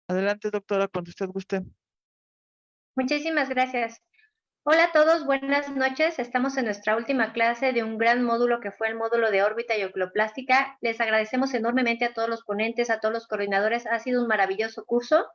Adelante, doctora, cuando usted guste. Muchísimas gracias. Hola a todos, buenas noches. Estamos en nuestra última clase de un gran módulo que fue el módulo de órbita y oculoplástica. Les agradecemos enormemente a todos los ponentes, a todos los coordinadores. Ha sido un maravilloso curso.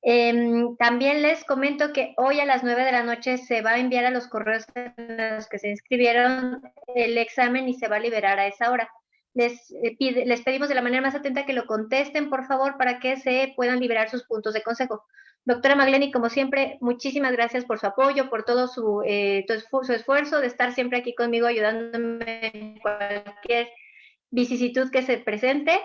También les comento que hoy a las 9 de la noche se va a enviar a los correos en los que se inscribieron el examen y se va a liberar a esa hora. Les pedimos de la manera más atenta que lo contesten, por favor, para que se puedan liberar sus puntos de consejo. Doctora Magleni, como siempre, muchísimas gracias por su apoyo, por todo su esfuerzo de estar siempre aquí conmigo ayudándome en cualquier vicisitud que se presente.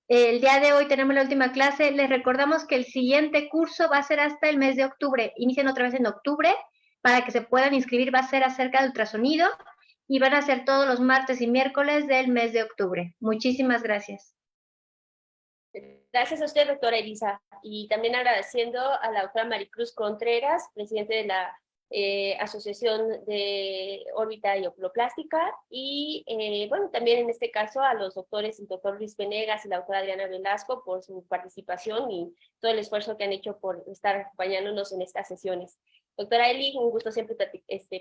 El día de hoy tenemos la última clase. Les recordamos que el siguiente curso va a ser hasta el mes de octubre. Inician otra vez en octubre para que se puedan inscribir. Va a ser acerca de ultrasonido y van a ser todos los martes y miércoles del mes de octubre. Muchísimas gracias. Gracias a usted, doctora Elisa, y también agradeciendo a la doctora Maricruz Contreras, presidente de la Asociación de Órbita y Oculoplástica, y bueno, también en este caso a los doctores, el doctor Luis Venegas y la doctora Adriana Velasco por su participación y todo el esfuerzo que han hecho por estar acompañándonos en estas sesiones. Doctora Eli, un gusto siempre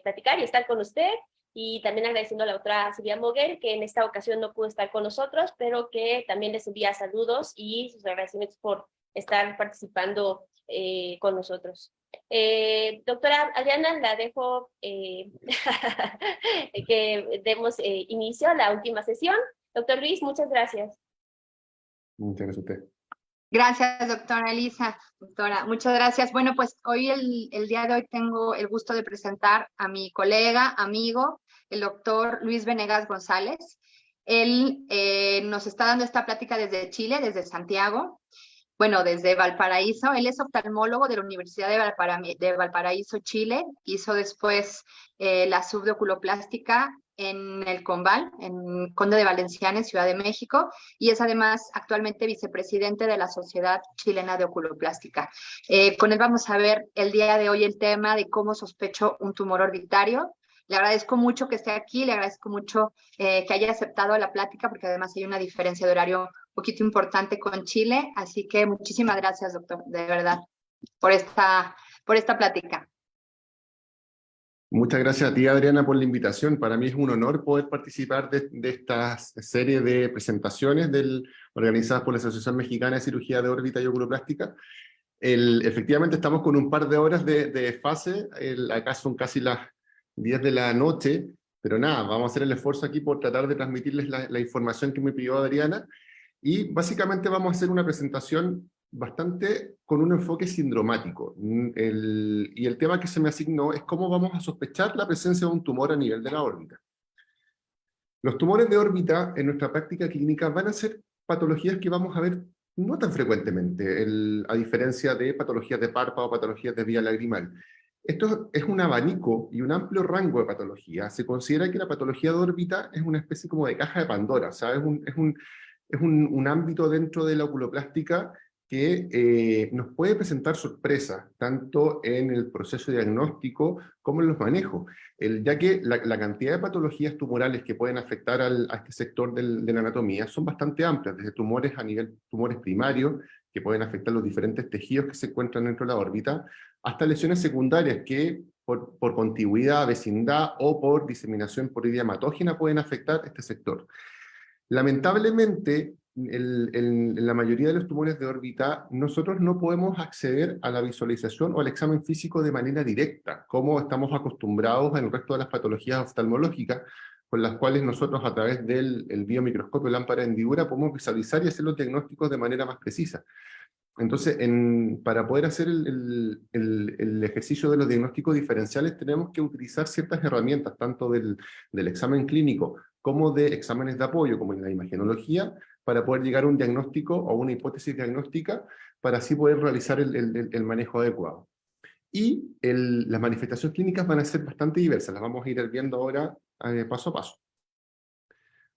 platicar y estar con usted. Y también agradeciendo a la doctora Silvia Moguel, que en esta ocasión no pudo estar con nosotros, pero que también les envía saludos y sus agradecimientos por estar participando con nosotros. Doctora Adriana, la dejo que demos inicio a la última sesión. Doctor Luis, muchas gracias. Muchas gracias a usted. Gracias, doctora Elisa. Doctora, muchas gracias. Bueno, pues hoy, el día de hoy, tengo el gusto de presentar a mi colega, amigo, el doctor Luis Venegas González. Él nos está dando esta plática desde Chile, desde Santiago, bueno, desde Valparaíso. Él es oftalmólogo de la Universidad de Valparaíso, Chile. Hizo después la sub de oculoplástica en el CONVAL, en Conde de Valenciana, en Ciudad de México, y es además actualmente vicepresidente de la Sociedad Chilena de Oculoplástica. Con él vamos a ver el día de hoy el tema de cómo sospecho un tumor orbitario. Le agradezco mucho que esté aquí, le agradezco mucho que haya aceptado la plática, porque además hay una diferencia de horario un poquito importante con Chile, así que muchísimas gracias, doctor, de verdad, por esta plática. Muchas gracias a ti, Adriana, por la invitación. Para mí es un honor poder participar de esta serie de presentaciones organizadas por la Asociación Mexicana de Cirugía de Órbita y Oculoplástica. Efectivamente estamos con un par de horas de fase, acá son casi las 10 de la noche, pero nada, vamos a hacer el esfuerzo aquí por tratar de transmitirles la información que me pidió Adriana, y básicamente vamos a hacer una presentación bastante con un enfoque sindromático. Y el tema que se me asignó es cómo vamos a sospechar la presencia de un tumor a nivel de la órbita. Los tumores de órbita en nuestra práctica clínica van a ser patologías que vamos a ver no tan frecuentemente, a diferencia de patologías de párpado o patologías de vía lagrimal. Esto es un abanico y un amplio rango de patologías. Se considera que la patología de órbita es una especie como de caja de Pandora, o sea, es un ámbito dentro de la oculoplástica que nos puede presentar sorpresas, tanto en el proceso diagnóstico como en los manejos, ya que la cantidad de patologías tumorales que pueden afectar a este sector de la anatomía son bastante amplias, desde tumores tumores primarios, que pueden afectar los diferentes tejidos que se encuentran dentro de la órbita, hasta lesiones secundarias que por contigüidad, vecindad o por diseminación por idiomatógena pueden afectar este sector. Lamentablemente, en la mayoría de los tumores de órbita, nosotros no podemos acceder a la visualización o al examen físico de manera directa, como estamos acostumbrados en el resto de las patologías oftalmológicas, con las cuales nosotros a través del biomicroscopio lámpara de hendidura podemos visualizar y hacer los diagnósticos de manera más precisa. Entonces, para poder hacer el ejercicio de los diagnósticos diferenciales, tenemos que utilizar ciertas herramientas, tanto del examen clínico como de exámenes de apoyo, como en la imagenología, para poder llegar a un diagnóstico o una hipótesis diagnóstica, para así poder realizar el manejo adecuado. Y las manifestaciones clínicas van a ser bastante diversas, las vamos a ir viendo ahora paso a paso.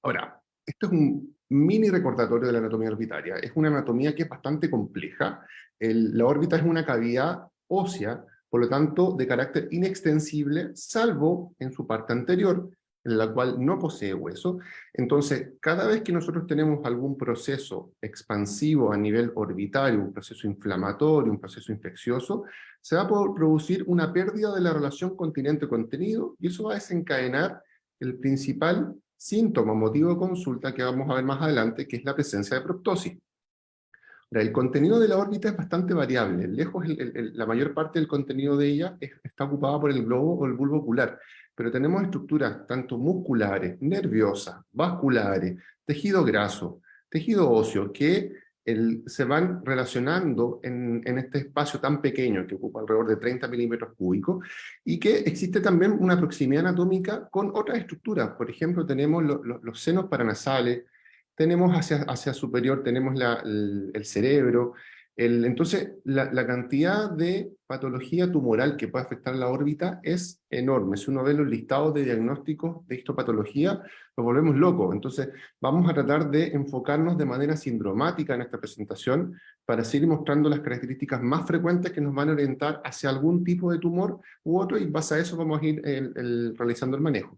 Ahora, esto es un mini recordatorio de la anatomía orbitaria. Es una anatomía que es bastante compleja. La órbita es una cavidad ósea, por lo tanto, de carácter inextensible, salvo en su parte anterior, en la cual no posee hueso. Entonces, cada vez que nosotros tenemos algún proceso expansivo a nivel orbitario, un proceso inflamatorio, un proceso infeccioso, se va a producir una pérdida de la relación continente-contenido, y eso va a desencadenar el principal síntoma, motivo de consulta que vamos a ver más adelante, que es la presencia de proptosis. El contenido de la órbita es bastante variable. Lejos, la mayor parte del contenido de ella está ocupada por el globo o el bulbo ocular, pero tenemos estructuras tanto musculares, nerviosas, vasculares, tejido graso, tejido óseo, que se van relacionando en este espacio tan pequeño, que ocupa alrededor de 30 milímetros cúbicos, y que existe también una proximidad anatómica con otras estructuras. Por ejemplo, tenemos los senos paranasales, tenemos hacia superior, tenemos el cerebro. Entonces, la cantidad de patología tumoral que puede afectar la órbita es enorme. Si uno ve los listados de diagnósticos de histopatología, nos volvemos locos. Entonces, vamos a tratar de enfocarnos de manera sindromática en esta presentación para seguir mostrando las características más frecuentes que nos van a orientar hacia algún tipo de tumor u otro, y en base a eso vamos a ir realizando el manejo.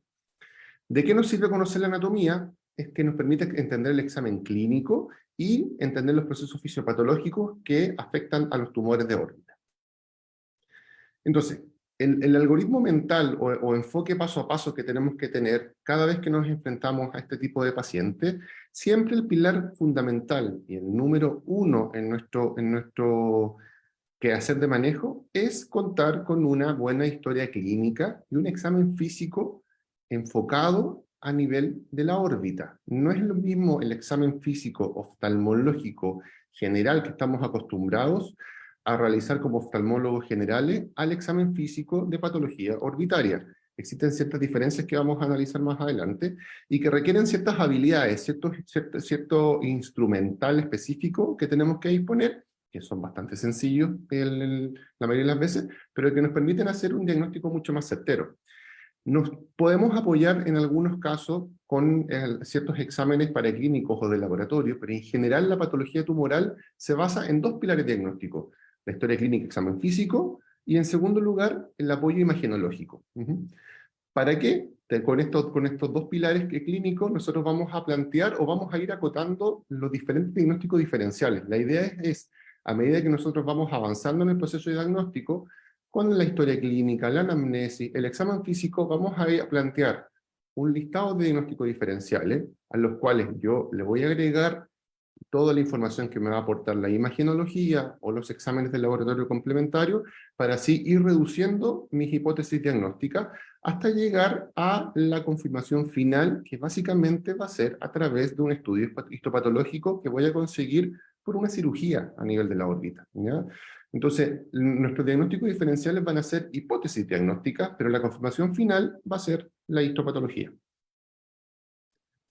¿De qué nos sirve conocer la anatomía? Es que nos permite entender el examen clínico y entender los procesos fisiopatológicos que afectan a los tumores de órbita. Entonces, el algoritmo mental o enfoque paso a paso que tenemos que tener cada vez que nos enfrentamos a este tipo de pacientes, siempre el pilar fundamental y el número uno en nuestro quehacer de manejo es contar con una buena historia clínica y un examen físico enfocado a nivel de la órbita. No es lo mismo el examen físico oftalmológico general que estamos acostumbrados a realizar como oftalmólogos generales al examen físico de patología orbitaria. Existen ciertas diferencias que vamos a analizar más adelante y que requieren ciertas habilidades, cierto instrumental específico que tenemos que disponer, que son bastante sencillos la mayoría de las veces, pero que nos permiten hacer un diagnóstico mucho más certero. Nos podemos apoyar en algunos casos con ciertos exámenes paraclínicos o de laboratorio, pero en general la patología tumoral se basa en dos pilares diagnósticos: la historia clínica, examen físico, y en segundo lugar, el apoyo imagenológico. ¿Para qué? Con estos dos pilares clínicos nosotros vamos a plantear o vamos a ir acotando los diferentes diagnósticos diferenciales. La idea es, a medida que nosotros vamos avanzando en el proceso de diagnóstico, con la historia clínica, la anamnesis, el examen físico, vamos a plantear un listado de diagnósticos diferenciales, a los cuales yo le voy a agregar toda la información que me va a aportar la imagenología o los exámenes de laboratorio complementario, para así ir reduciendo mis hipótesis diagnósticas hasta llegar a la confirmación final, que básicamente va a ser a través de un estudio histopatológico que voy a conseguir por una cirugía a nivel de la órbita, ¿ya? Entonces, nuestros diagnósticos diferenciales van a ser hipótesis diagnósticas, pero la confirmación final va a ser la histopatología.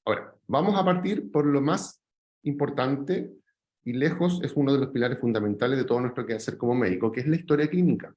Ahora, vamos a partir por lo más importante, y lejos es uno de los pilares fundamentales de todo nuestro quehacer como médico, que es la historia clínica.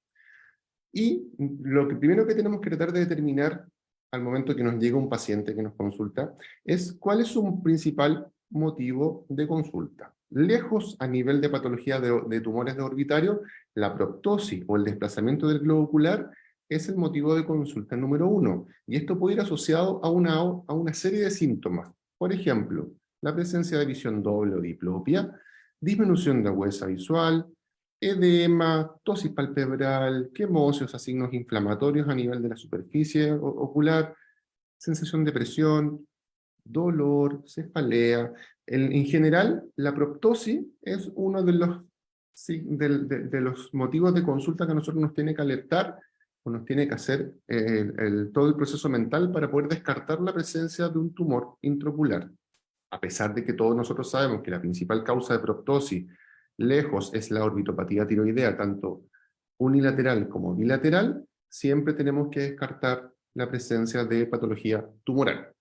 Y lo primero que tenemos que tratar de determinar al momento que nos llega un paciente que nos consulta es cuál es su principal motivo de consulta. Lejos a nivel de patología de tumores de orbitario, la proptosis o el desplazamiento del globo ocular es el motivo de consulta número uno, y esto puede ir asociado a una serie de síntomas. Por ejemplo, la presencia de visión doble o diplopia, disminución de agudeza visual, edema, ptosis palpebral, quemosios a signos inflamatorios a nivel de la superficie ocular, sensación de presión, dolor, cefalea. En general, la proptosis es uno de los motivos de consulta que a nosotros nos tiene que alertar o nos tiene que hacer todo el proceso mental para poder descartar la presencia de un tumor intraocular. A pesar de que todos nosotros sabemos que la principal causa de proptosis lejos es la orbitopatía tiroidea, tanto unilateral como bilateral, siempre tenemos que descartar la presencia de patología tumoral.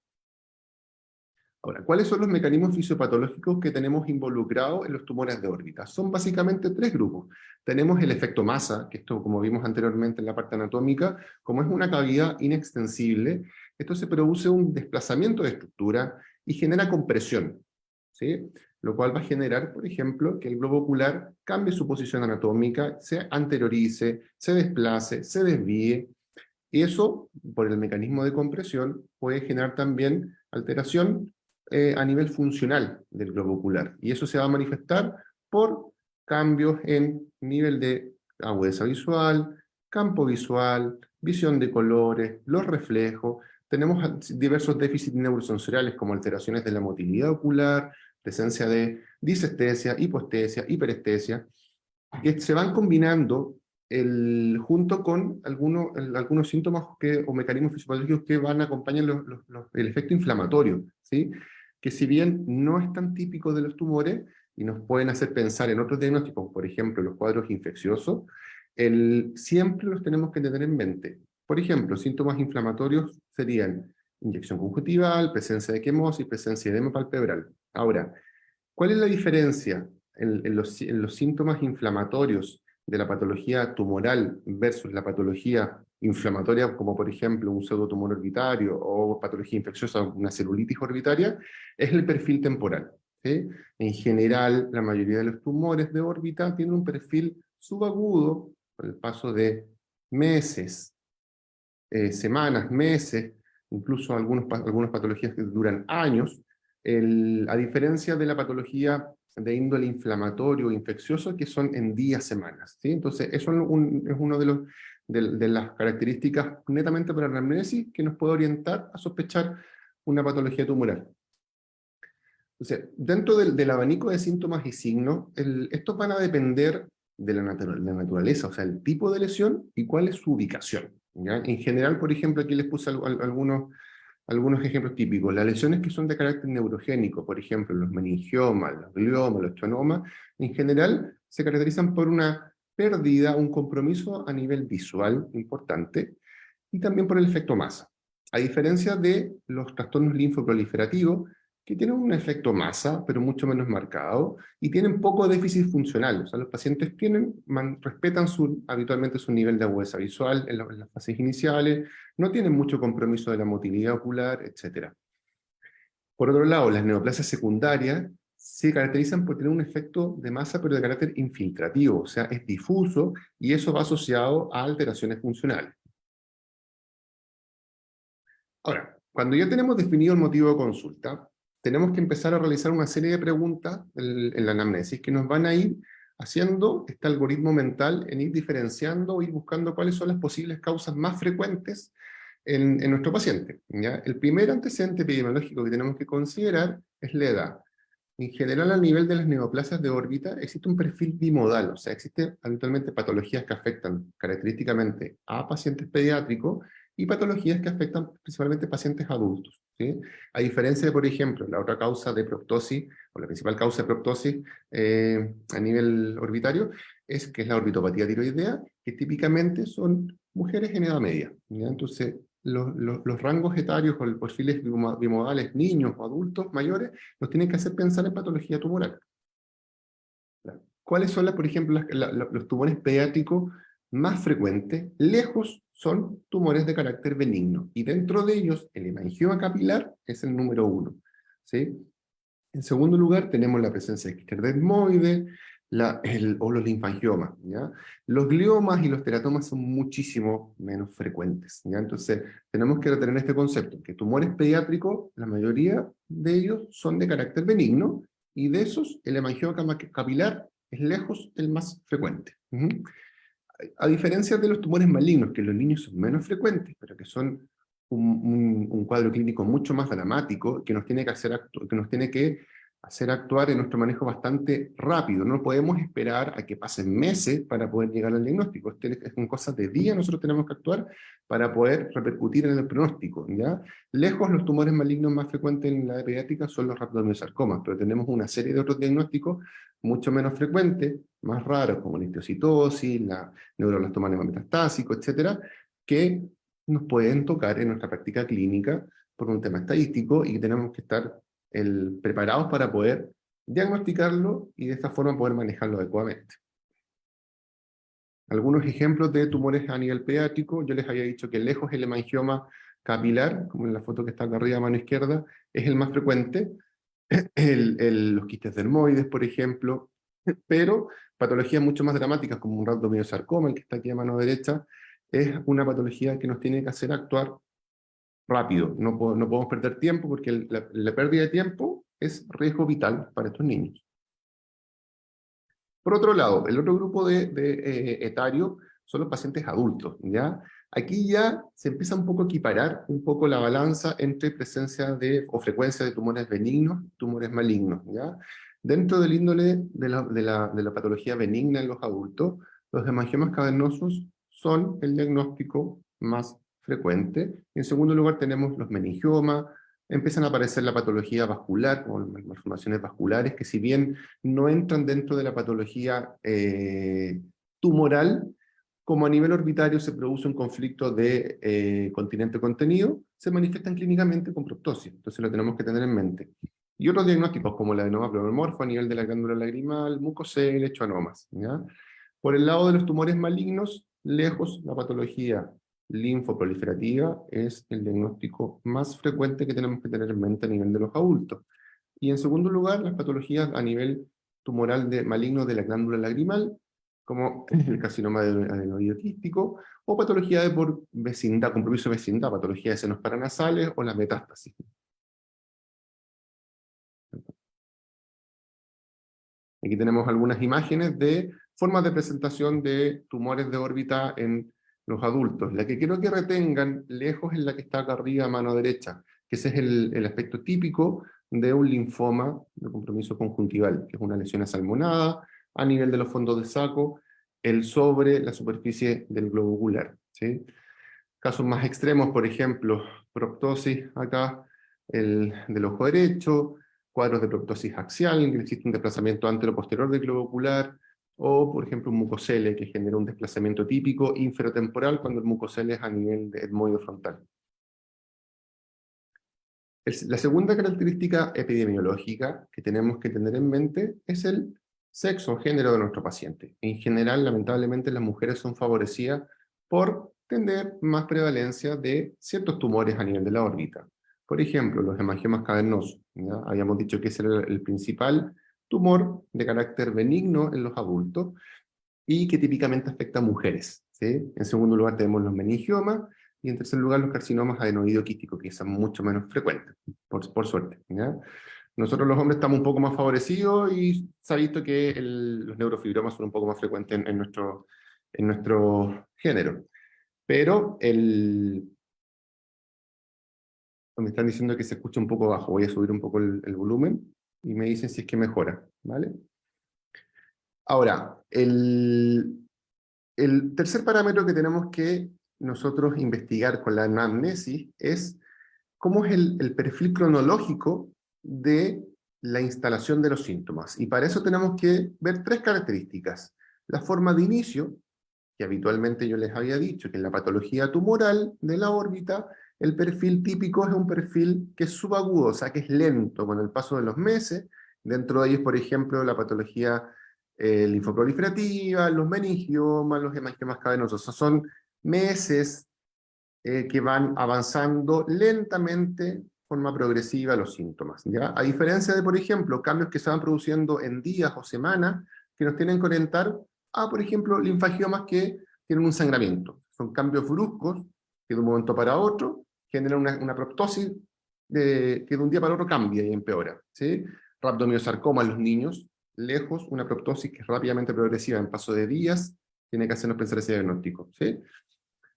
Ahora, ¿cuáles son los mecanismos fisiopatológicos que tenemos involucrados en los tumores de órbita? Son básicamente tres grupos. Tenemos el efecto masa, que esto, como vimos anteriormente en la parte anatómica, como es una cavidad inextensible, esto se produce un desplazamiento de estructura y genera compresión, ¿sí? Lo cual va a generar, por ejemplo, que el globo ocular cambie su posición anatómica, se anteriorice, se desplace, se desvíe. Y eso, por el mecanismo de compresión, puede generar también alteración a nivel funcional del globo ocular. Y eso se va a manifestar por cambios en nivel de agudeza visual, campo visual, visión de colores, los reflejos. Tenemos diversos déficits neurosensoriales como alteraciones de la motilidad ocular, presencia de disestesia, hipoestesia, hiperestesia, que se van combinando junto con algunos síntomas o mecanismos fisiológicos que van a acompañar el efecto inflamatorio, ¿sí? Que si bien no es tan típico de los tumores y nos pueden hacer pensar en otros diagnósticos, por ejemplo, los cuadros infecciosos, siempre los tenemos que tener en mente. Por ejemplo, síntomas inflamatorios serían inyección conjuntival, presencia de quemosis, presencia de edema palpebral. Ahora, ¿cuál es la diferencia en los síntomas inflamatorios de la patología tumoral versus la patología inflamatoria, como por ejemplo un pseudotumor orbitario o patología infecciosa, una celulitis orbitaria? Es el perfil temporal, ¿sí? En general, la mayoría de los tumores de órbita tienen un perfil subagudo, por el paso de meses, semanas, meses, incluso algunas patologías que duran años, a diferencia de la patología de índole inflamatorio o infeccioso, que son en días, semanas, ¿sí? Entonces, eso es uno de las características netamente para la anamnesis que nos puede orientar a sospechar una patología tumoral. Entonces, dentro del abanico de síntomas y signos, estos van a depender de la naturaleza, o sea, el tipo de lesión y cuál es su ubicación, ¿ya? En general, por ejemplo, aquí les puse algunos ejemplos típicos. Las lesiones que son de carácter neurogénico, por ejemplo, los meningiomas, los gliomas, los schwannomas, en general se caracterizan por una pérdida, un compromiso a nivel visual importante, y también por el efecto masa. A diferencia de los trastornos linfoproliferativos, que tienen un efecto masa, pero mucho menos marcado, y tienen poco déficit funcional. O sea, los pacientes respetan habitualmente su nivel de agudeza visual en las fases iniciales, no tienen mucho compromiso de la motilidad ocular, etc. Por otro lado, las neoplasias secundarias se caracterizan por tener un efecto de masa, pero de carácter infiltrativo, o sea, es difuso, y eso va asociado a alteraciones funcionales. Ahora, cuando ya tenemos definido el motivo de consulta, tenemos que empezar a realizar una serie de preguntas en la anamnesis que nos van a ir haciendo este algoritmo mental en ir diferenciando o ir buscando cuáles son las posibles causas más frecuentes en nuestro paciente, ¿ya? El primer antecedente epidemiológico que tenemos que considerar es la edad. En general, a nivel de las neoplasias de órbita, existe un perfil bimodal, o sea, existen habitualmente patologías que afectan característicamente a pacientes pediátricos y patologías que afectan principalmente pacientes adultos, ¿sí? A diferencia de, por ejemplo, la otra causa de proptosis, o la principal causa de proptosis a nivel orbitario, que es la orbitopatía tiroidea, que típicamente son mujeres en edad media, ¿ya? Entonces, los rangos etarios o los perfiles bimodales, niños o adultos mayores, nos tienen que hacer pensar en patología tumoral. ¿Cuáles son, por ejemplo, los tumores pediátricos más frecuentes? Lejos son tumores de carácter benigno, y dentro de ellos el hemangioma capilar es el número 1, ¿sí? En segundo lugar tenemos la presencia de quistes dermoides, o los linfangiomas, ¿ya? Los gliomas y los teratomas son muchísimo menos frecuentes, ¿ya? Entonces tenemos que retener este concepto, que tumores pediátricos, la mayoría de ellos son de carácter benigno, y de esos el hemangioma capilar es lejos el más frecuente. A diferencia de los tumores malignos, que en los niños son menos frecuentes, pero que son un cuadro clínico mucho más dramático, que nos tiene que hacer actuar en nuestro manejo bastante rápido. No podemos esperar a que pasen meses para poder llegar al diagnóstico. En cosas de día nosotros tenemos que actuar para poder repercutir en el pronóstico, ¿ya? Lejos, los tumores malignos más frecuentes en la edad pediátrica son los rhabdomyosarcomas, pero tenemos una serie de otros diagnósticos mucho menos frecuentes, más raros, como la histiocytosis, la neuroblastoma metastásico, etcétera, que nos pueden tocar en nuestra práctica clínica por un tema estadístico, y tenemos que estar preparados para poder diagnosticarlo y de esta forma poder manejarlo adecuadamente. Algunos ejemplos de tumores a nivel pediátrico: yo les había dicho que lejos el hemangioma capilar, como en la foto que está acá arriba a mano izquierda, es el más frecuente, los quistes dermoides, por ejemplo, pero patologías mucho más dramáticas como un rhabdomyosarcoma, el que está aquí a mano derecha, es una patología que nos tiene que hacer actuar rápido. No podemos perder tiempo porque la pérdida de tiempo es riesgo vital para estos niños. Por otro lado, el otro grupo etario son los pacientes adultos, ¿ya? Aquí ya se empieza un poco a equiparar un poco la balanza entre presencia o frecuencia de tumores benignos y tumores malignos, ¿ya? Dentro del índole de la patología benigna en los adultos, los hemangiomas cavernosos son el diagnóstico más frecuente. En segundo lugar tenemos los meningiomas, empiezan a aparecer la patología vascular, o las malformaciones vasculares, que si bien no entran dentro de la patología tumoral, como a nivel orbitario se produce un conflicto de continente-contenido, se manifiestan clínicamente con proptosis, entonces lo tenemos que tener en mente. Y otros diagnósticos como el adenoma pleomorfo a nivel de la glándula lagrimal, mucosel, schwannomas, ¿ya? Por el lado de los tumores malignos, lejos la patología linfoproliferativa es el diagnóstico más frecuente que tenemos que tener en mente a nivel de los adultos. Y en segundo lugar, las patologías a nivel tumoral maligno de la glándula lagrimal, como el carcinoma adenoide quístico, o patología por vecindad, compromiso de vecindad, patología de senos paranasales o la metástasis. Aquí tenemos algunas imágenes de formas de presentación de tumores de órbita en los adultos. La que quiero que retengan lejos es la que está acá arriba a mano derecha, que ese es el aspecto típico de un linfoma de compromiso conjuntival, que es una lesión asalmonada a nivel de los fondos de saco, sobre la superficie del globo ocular, ¿sí? Casos más extremos, por ejemplo, proptosis acá del ojo derecho, cuadros de proptosis axial, en que existe un desplazamiento antero-posterior del globo ocular, o, por ejemplo, un mucosele que genera un desplazamiento típico inferotemporal cuando el mucosele es a nivel de etmoide frontal. La segunda característica epidemiológica que tenemos que tener en mente es el sexo o género de nuestro paciente. En general, lamentablemente, las mujeres son favorecidas por tener más prevalencia de ciertos tumores a nivel de la órbita. Por ejemplo, los hemangiomas cavernosos, ¿ya? Habíamos dicho que ese era el principal tumor de carácter benigno en los adultos y que típicamente afecta a mujeres, ¿sí? En segundo lugar tenemos los meningiomas y en tercer lugar los carcinomas adenoidoquísticos, que son mucho menos frecuentes, por suerte, ¿ya? Nosotros los hombres estamos un poco más favorecidos y se ha visto que los neurofibromas son un poco más frecuentes en nuestro género. Pero me están diciendo que se escucha un poco bajo, voy a subir un poco el volumen y me dicen si es que mejora, ¿vale? Ahora, el tercer parámetro que tenemos que nosotros investigar con la anamnesis es cómo es el perfil cronológico de la instalación de los síntomas. Y para eso tenemos que ver tres características. La forma de inicio, que habitualmente yo les había dicho, que en la patología tumoral de la órbita, el perfil típico es un perfil que es subagudo, o sea, que es lento con el paso de los meses. Dentro de ellos, por ejemplo, la patología linfoproliferativa, los meningiomas, los hemangiomas cavernosos. O sea, son meses que van avanzando lentamente, de forma progresiva, los síntomas, ¿ya? A diferencia de, por ejemplo, cambios que se van produciendo en días o semanas, que nos tienen que orientar a, por ejemplo, linfangiomas que tienen un sangramiento. Son cambios bruscos, que de un momento para otro generan una proptosis que de un día para otro cambia y empeora, ¿sí? Rhabdomyosarcoma en los niños, lejos, una proptosis que es rápidamente progresiva, en paso de días, tiene que hacernos pensar ese diagnóstico, ¿sí?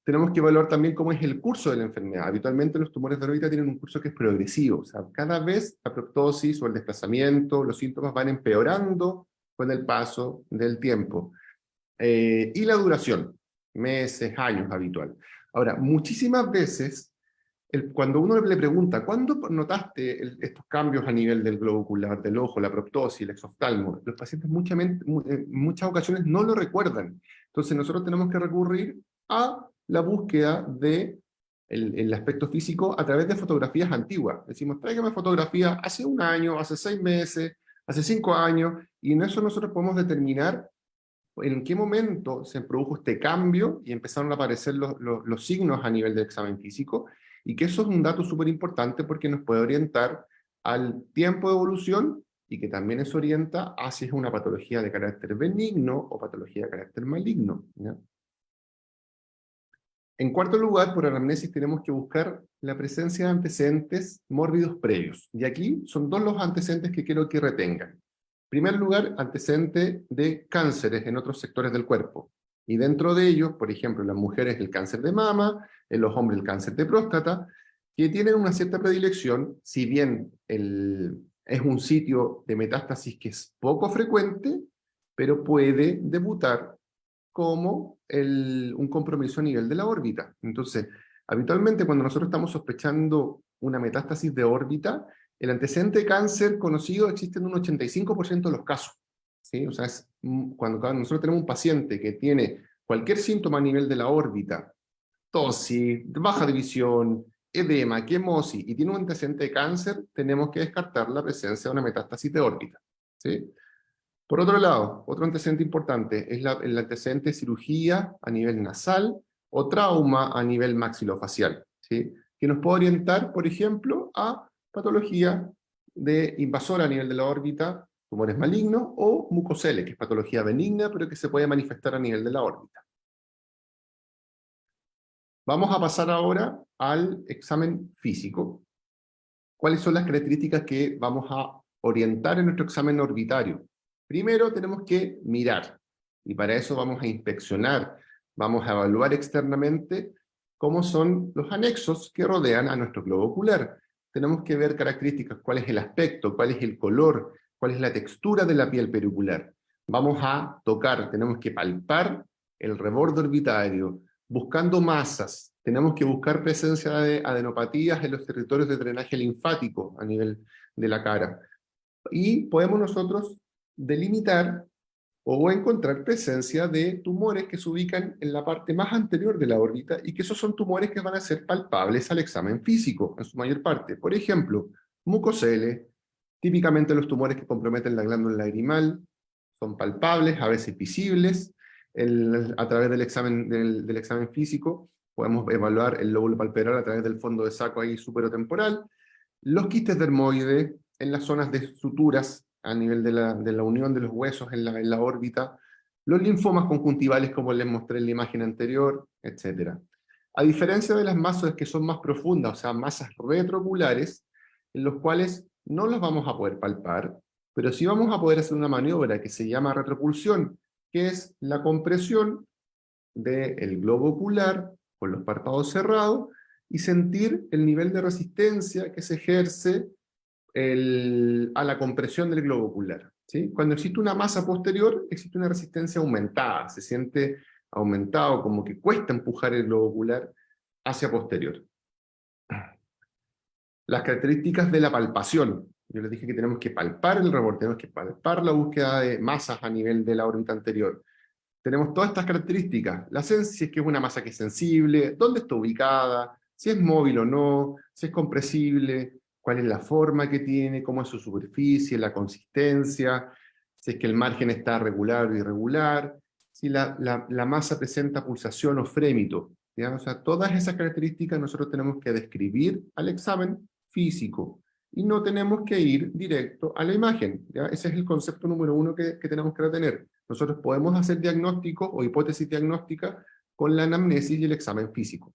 Tenemos que evaluar también cómo es el curso de la enfermedad. Habitualmente los tumores de órbita tienen un curso que es progresivo, o sea, cada vez la proptosis o el desplazamiento, los síntomas van empeorando con el paso del tiempo. Y la duración, meses, años habitual. Ahora, muchísimas veces, cuando uno le pregunta, ¿cuándo notaste estos cambios a nivel del globo ocular, del ojo, la proptosis, el exoftalmo? Los pacientes en muchas ocasiones no lo recuerdan. Entonces nosotros tenemos que recurrir a la búsqueda del aspecto físico a través de fotografías antiguas. Decimos, tráigame fotografías hace un año, hace 6 meses, hace 5 años, y en eso nosotros podemos determinar en qué momento se produjo este cambio y empezaron a aparecer los signos a nivel del examen físico, y que eso es un dato súper importante porque nos puede orientar al tiempo de evolución y que también nos orienta a si es una patología de carácter benigno o patología de carácter maligno, ¿ya? En cuarto lugar, por anamnesis tenemos que buscar la presencia de antecedentes mórbidos previos. Y aquí son dos los antecedentes que quiero que retengan. En primer lugar, antecedente de cánceres en otros sectores del cuerpo. Y dentro de ellos, por ejemplo, en las mujeres el cáncer de mama, en los hombres el cáncer de próstata, que tienen una cierta predilección, si bien es un sitio de metástasis que es poco frecuente, pero puede debutar como un compromiso a nivel de la órbita. Entonces, habitualmente cuando nosotros estamos sospechando una metástasis de órbita, el antecedente de cáncer conocido existe en un 85% de los casos. ¿Sí? O sea, cuando nosotros tenemos un paciente que tiene cualquier síntoma a nivel de la órbita, tosis, baja de visión, edema, quemosis, y tiene un antecedente de cáncer, tenemos que descartar la presencia de una metástasis de órbita. ¿Sí? Por otro lado, otro antecedente importante es el antecedente de cirugía a nivel nasal o trauma a nivel maxilofacial, ¿sí? Que nos puede orientar, por ejemplo, a patología de invasora a nivel de la órbita, tumores malignos, o mucosele, que es patología benigna, pero que se puede manifestar a nivel de la órbita. Vamos a pasar ahora al examen físico. ¿Cuáles son las características que vamos a orientar en nuestro examen orbitario? Primero tenemos que mirar, y para eso vamos a inspeccionar, vamos a evaluar externamente cómo son los anexos que rodean a nuestro globo ocular. Tenemos que ver características, cuál es el aspecto, cuál es el color, cuál es la textura de la piel periocular. Vamos a tocar, tenemos que palpar el reborde orbitario, buscando masas. Tenemos que buscar presencia de adenopatías en los territorios de drenaje linfático a nivel de la cara. Y podemos nosotros delimitar o encontrar presencia de tumores que se ubican en la parte más anterior de la órbita y que esos son tumores que van a ser palpables al examen físico, en su mayor parte. Por ejemplo, mucosele, típicamente los tumores que comprometen la glándula lagrimal, son palpables, a veces visibles. A través del examen físico podemos evaluar el lóbulo palpebral a través del fondo de saco ahí superotemporal. Los quistes dermoides en las zonas de suturas a nivel de la unión de los huesos en la órbita, los linfomas conjuntivales como les mostré en la imagen anterior, etc. A diferencia de las masas que son más profundas, o sea, masas retrooculares, en los cuales no las vamos a poder palpar, pero sí vamos a poder hacer una maniobra que se llama retropulsión, que es la compresión del globo ocular con los párpados cerrados y sentir el nivel de resistencia que se ejerce a la compresión del globo ocular. ¿Sí? Cuando existe una masa posterior, existe una resistencia aumentada, se siente aumentado, como que cuesta empujar el globo ocular hacia posterior. Las características de la palpación. Yo les dije que tenemos que palpar el reborde, tenemos que palpar la búsqueda de masas a nivel de la órbita anterior. Tenemos todas estas características. Si es que es una masa que es sensible, dónde está ubicada, si es móvil o no, si es compresible, cuál es la forma que tiene, cómo es su superficie, la consistencia, si es que el margen está regular o irregular, si la masa presenta pulsación o frémito. ¿Ya? O sea, todas esas características nosotros tenemos que describir al examen físico, y no tenemos que ir directo a la imagen. ¿Ya? Ese es el concepto número uno que tenemos que retener. Nosotros podemos hacer diagnósticos o hipótesis diagnósticas con la anamnesis y el examen físico.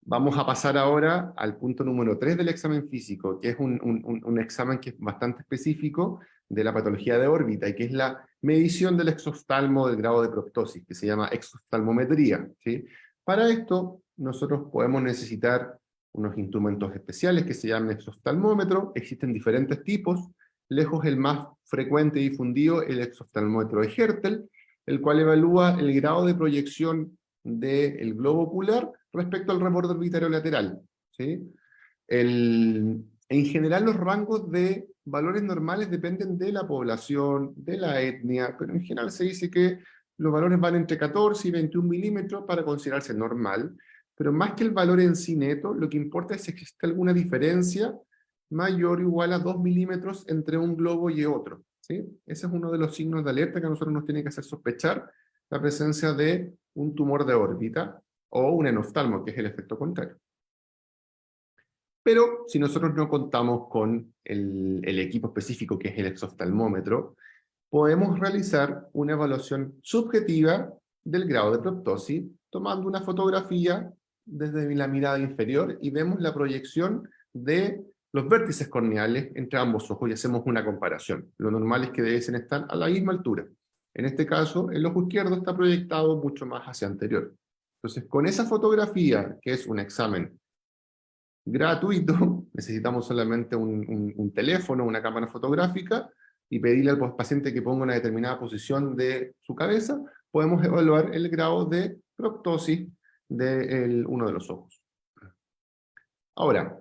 Vamos a pasar ahora al punto número 3 del examen físico, que es un examen que es bastante específico de la patología de órbita, y que es la medición del exoftalmo del grado de proptosis, que se llama exoftalmometría. ¿Sí? Para esto, nosotros podemos necesitar unos instrumentos especiales que se llaman exoftalmómetro. Existen diferentes tipos. Lejos el más frecuente y difundido, el exoftalmómetro de Hertel, el cual evalúa el grado de proyección del globo ocular respecto al reborde orbitario lateral. ¿Sí? En general los rangos de valores normales dependen de la población, de la etnia, pero en general se dice que los valores van entre 14 y 21 milímetros para considerarse normal, pero más que el valor en sí neto, lo que importa es si existe alguna diferencia mayor o igual a 2 milímetros entre un globo y otro. ¿Sí? Ese es uno de los signos de alerta que a nosotros nos tiene que hacer sospechar la presencia de un tumor de órbita o un enoftalmo, que es el efecto contrario. Pero si nosotros no contamos con el equipo específico que es el exoftalmómetro, podemos realizar una evaluación subjetiva del grado de proptosis tomando una fotografía desde la mirada inferior y vemos la proyección de los vértices corneales entre ambos ojos y hacemos una comparación. Lo normal es que debiesen estar a la misma altura. En este caso, el ojo izquierdo está proyectado mucho más hacia anterior. Entonces, con esa fotografía, que es un examen gratuito, necesitamos solamente un teléfono, una cámara fotográfica, y pedirle al paciente que ponga una determinada posición de su cabeza, podemos evaluar el grado de proptosis de uno de los ojos. Ahora,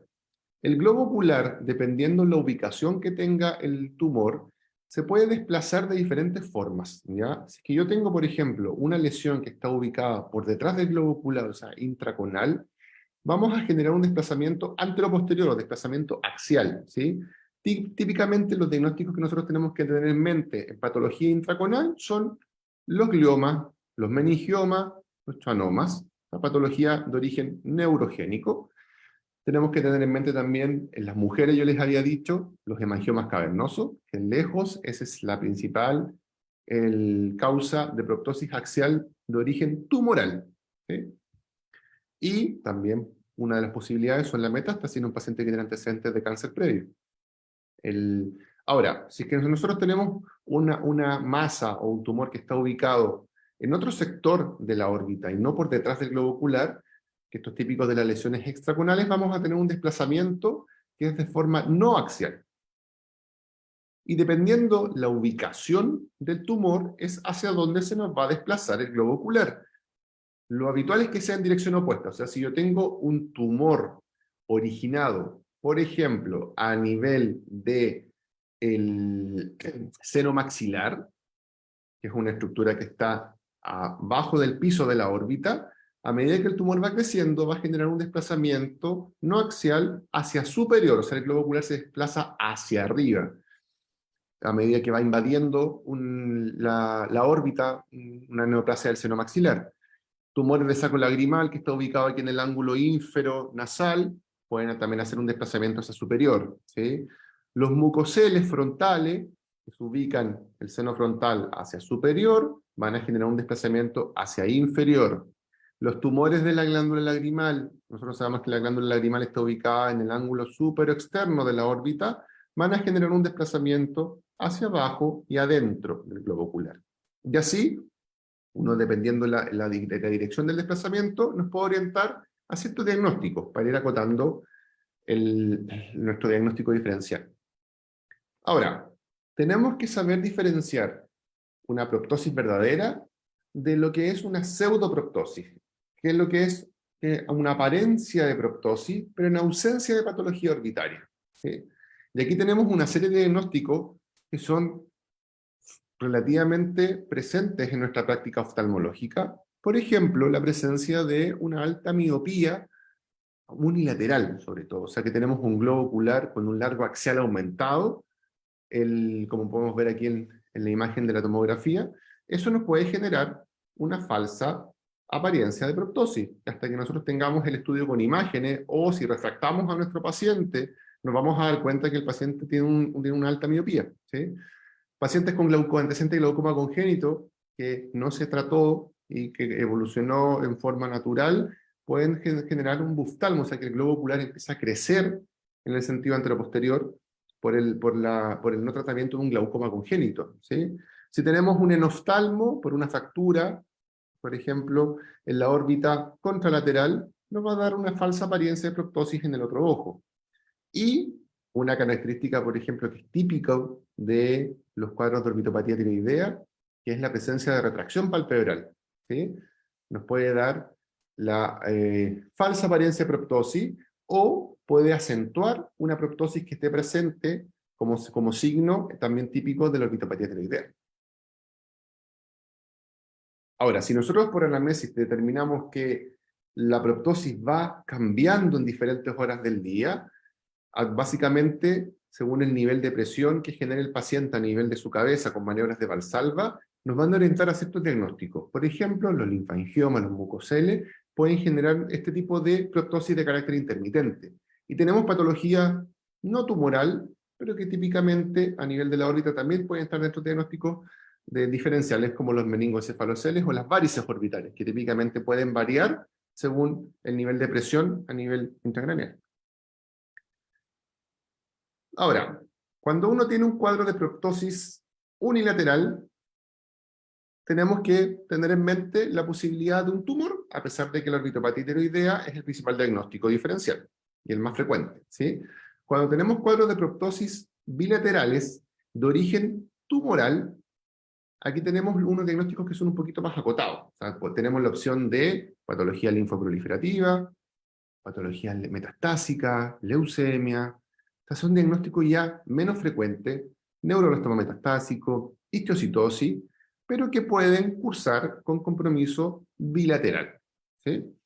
el globo ocular, dependiendo de la ubicación que tenga el tumor, se puede desplazar de diferentes formas, ¿ya? Si es que yo tengo, por ejemplo, una lesión que está ubicada por detrás del globo ocular, o sea, intraconal, vamos a generar un desplazamiento anteroposterior, o desplazamiento axial, ¿sí? Típicamente los diagnósticos que nosotros tenemos que tener en mente en patología intraconal son los gliomas, los meningiomas, los schwannomas, la patología de origen neurogénico. Tenemos que tener en mente también, en las mujeres yo les había dicho, los hemangiomas cavernosos, que lejos esa es la principal causa de proptosis axial de origen tumoral, ¿sí? Y también una de las posibilidades son la metástasis en un paciente que tiene antecedentes de cáncer previo. Ahora, si es que nosotros tenemos una masa o un tumor que está ubicado en otro sector de la órbita y no por detrás del globo ocular, que esto es típico de las lesiones extraconales, vamos a tener un desplazamiento que es de forma no axial. Y dependiendo la ubicación del tumor, es hacia dónde se nos va a desplazar el globo ocular. Lo habitual es que sea en dirección opuesta. O sea, si yo tengo un tumor originado, por ejemplo, a nivel de el seno maxilar, que es una estructura que está abajo del piso de la órbita, a medida que el tumor va creciendo, va a generar un desplazamiento no axial hacia superior, o sea, el globo ocular se desplaza hacia arriba, a medida que va invadiendo la órbita, una neoplasia del seno maxilar. Tumores de saco lagrimal, que está ubicado aquí en el ángulo ínfero-nasal, pueden también hacer un desplazamiento hacia superior, ¿sí? Los mucoceles frontales, que se ubican el seno frontal hacia superior, van a generar un desplazamiento hacia inferior. Los tumores de la glándula lagrimal, nosotros sabemos que la glándula lagrimal está ubicada en el ángulo externo de la órbita, van a generar un desplazamiento hacia abajo y adentro del globo ocular. Y así, uno dependiendo de la dirección del desplazamiento, nos puede orientar a ciertos diagnósticos para ir acotando nuestro diagnóstico diferencial. Ahora, tenemos que saber diferenciar una proptosis verdadera de lo que es una pseudoproptosis, que es lo que es una apariencia de proptosis, pero en ausencia de patología orbitaria, ¿sí? Y aquí tenemos una serie de diagnósticos que son relativamente presentes en nuestra práctica oftalmológica. Por ejemplo, la presencia de una alta miopía unilateral, sobre todo. O sea, que tenemos un globo ocular con un largo axial aumentado, como podemos ver aquí en la imagen de la tomografía. Eso nos puede generar una falsa apariencia de proptosis. Hasta que nosotros tengamos el estudio con imágenes, o si refractamos a nuestro paciente, nos vamos a dar cuenta que el paciente tiene una alta miopía, ¿sí? Pacientes con antecedente de glaucoma congénito, que no se trató y que evolucionó en forma natural, pueden generar un buftalmo, o sea que el globo ocular empieza a crecer en el sentido anteroposterior por el no tratamiento de un glaucoma congénito, ¿sí? Si tenemos un enoftalmo por una fractura, por ejemplo, en la órbita contralateral, nos va a dar una falsa apariencia de proptosis en el otro ojo. Y una característica, por ejemplo, que es típica de los cuadros de orbitopatía tiroidea, que es la presencia de retracción palpebral, ¿sí? Nos puede dar la falsa apariencia de proptosis, o puede acentuar una proptosis que esté presente como signo también típico de la orbitopatía tiroidea. Ahora, si nosotros por anamnesis determinamos que la proptosis va cambiando en diferentes horas del día, básicamente, según el nivel de presión que genera el paciente a nivel de su cabeza con maniobras de Valsalva, nos van a orientar a ciertos diagnósticos. Por ejemplo, los linfangiomas, los mucoceles, pueden generar este tipo de proptosis de carácter intermitente. Y tenemos patología no tumoral, pero que típicamente a nivel de la órbita también pueden estar dentro de diagnósticos de diferenciales como los meningoencefaloceles o las varices orbitales, que típicamente pueden variar según el nivel de presión a nivel intracraneal. Ahora, cuando uno tiene un cuadro de proptosis unilateral, tenemos que tener en mente la posibilidad de un tumor, a pesar de que la orbitopatía tiroidea es el principal diagnóstico diferencial, y el más frecuente, ¿sí? Cuando tenemos cuadros de proptosis bilaterales de origen tumoral, aquí tenemos unos diagnósticos que son un poquito más acotados. O sea, pues tenemos la opción de patología linfoproliferativa, patología metastásica, leucemia. Estos son diagnósticos ya menos frecuentes, neuroblastoma metastásico, histiocytosis, pero que pueden cursar con compromiso bilateral, ¿sí?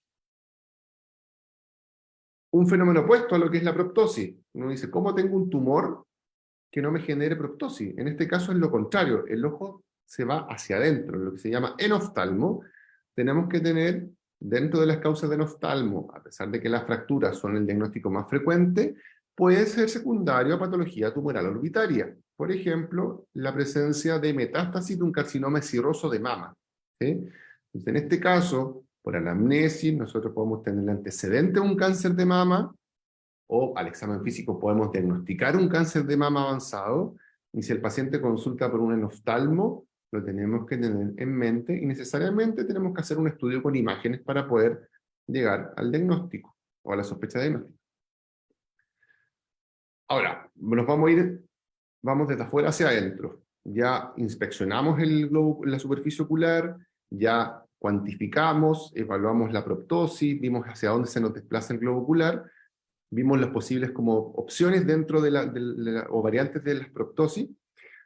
Un fenómeno opuesto a lo que es la proptosis. Uno dice, ¿cómo tengo un tumor que no me genere proptosis? En este caso es lo contrario, el ojo se va hacia adentro, lo que se llama enoftalmo. Tenemos que tener, dentro de las causas de enoftalmo, a pesar de que las fracturas son el diagnóstico más frecuente, puede ser secundario a patología tumoral orbitaria. Por ejemplo, la presencia de metástasis de un carcinoma cirroso de mama, ¿sí? Entonces, en este caso, por anamnesis, nosotros podemos tener el antecedente de un cáncer de mama, o al examen físico podemos diagnosticar un cáncer de mama avanzado, y si el paciente consulta por un enoftalmo, lo tenemos que tener en mente, y necesariamente tenemos que hacer un estudio con imágenes para poder llegar al diagnóstico, o a la sospecha de diagnóstico. Ahora, nos vamos desde afuera hacia adentro. Ya inspeccionamos el globo, la superficie ocular, ya cuantificamos, evaluamos la proptosis, vimos hacia dónde se nos desplaza el globo ocular, vimos las posibles como opciones dentro o variantes de la proptosis.